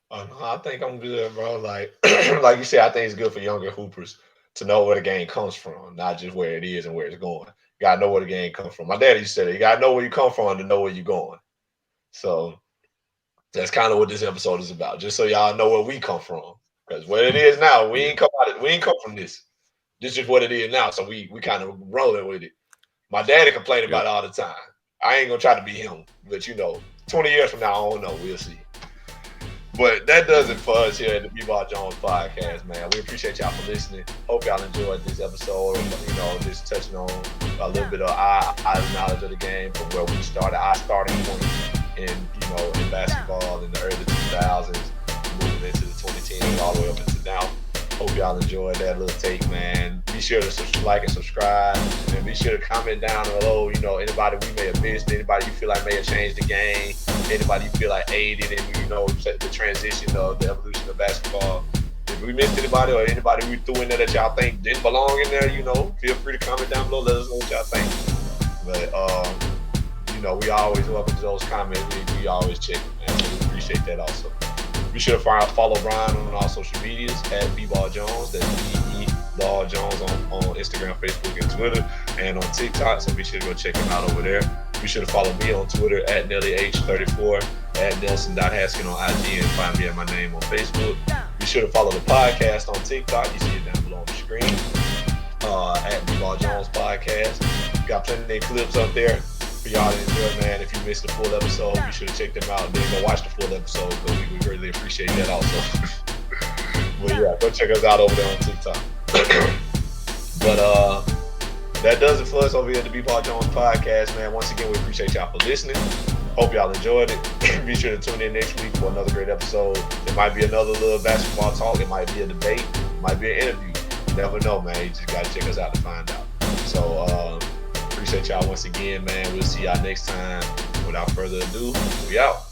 No, I think I'm good, bro. Like, like you said, I think it's good for younger hoopers to know where the game comes from, not just where it is and where it's going. You gotta know where the game comes from. My daddy said it. You gotta know where you come from to know where you're going. So that's kind of what this episode is about, just so y'all know where we come from. Because where it is now, we ain't come from this. This is what it is now. So we kind of rolling with it. My daddy complained about it all the time. I ain't gonna try to be him, but 20 years from now, I don't know. We'll see. But that does it for us here at the BeBall Jones podcast, man. We appreciate y'all for listening. Hope y'all enjoyed this episode. Just touching on a little bit of our knowledge of the game from where we started, our starting point in basketball in the early 2000s, moving into the 2010s all the way up into now. Hope y'all enjoyed that little take, man. Be sure to like and subscribe, and be sure to comment down below. Anybody we may have missed, anybody you feel like may have changed the game, anybody you feel like aided in the transition of the evolution of basketball. If we missed anybody or anybody we threw in there that y'all think didn't belong in there, feel free to comment down below. Let us know what y'all think. But we always welcome those comments. We always check it, man. We appreciate that also. Be sure to follow Brian on all social medias at BeBall Jones. That's BeBall Jones on Instagram, Facebook, and Twitter, and on TikTok. So be sure to go check him out over there. Be sure to follow me on Twitter at NellyH34, at Nelson.Haskin on IG, and find me at my name on Facebook. Be sure to follow the podcast on TikTok. You see it down below on the screen at BeBall Jones Podcast. Got plenty of clips up there for y'all to enjoy, man. If you missed the full episode, be sure to check them out and then go watch the full episode, because we greatly appreciate that also. But yeah, go check us out over there on TikTok. But that does it for us over here at the BeBall Jones Podcast, man. Once again, we appreciate y'all for listening. Hope y'all enjoyed it. Be sure to tune in next week for another great episode. It might be another little basketball talk. It might be a debate. It might be an interview. You never know, man. You just got to check us out to find out. So, appreciate y'all once again, man. We'll see y'all next time. Without further ado, we out.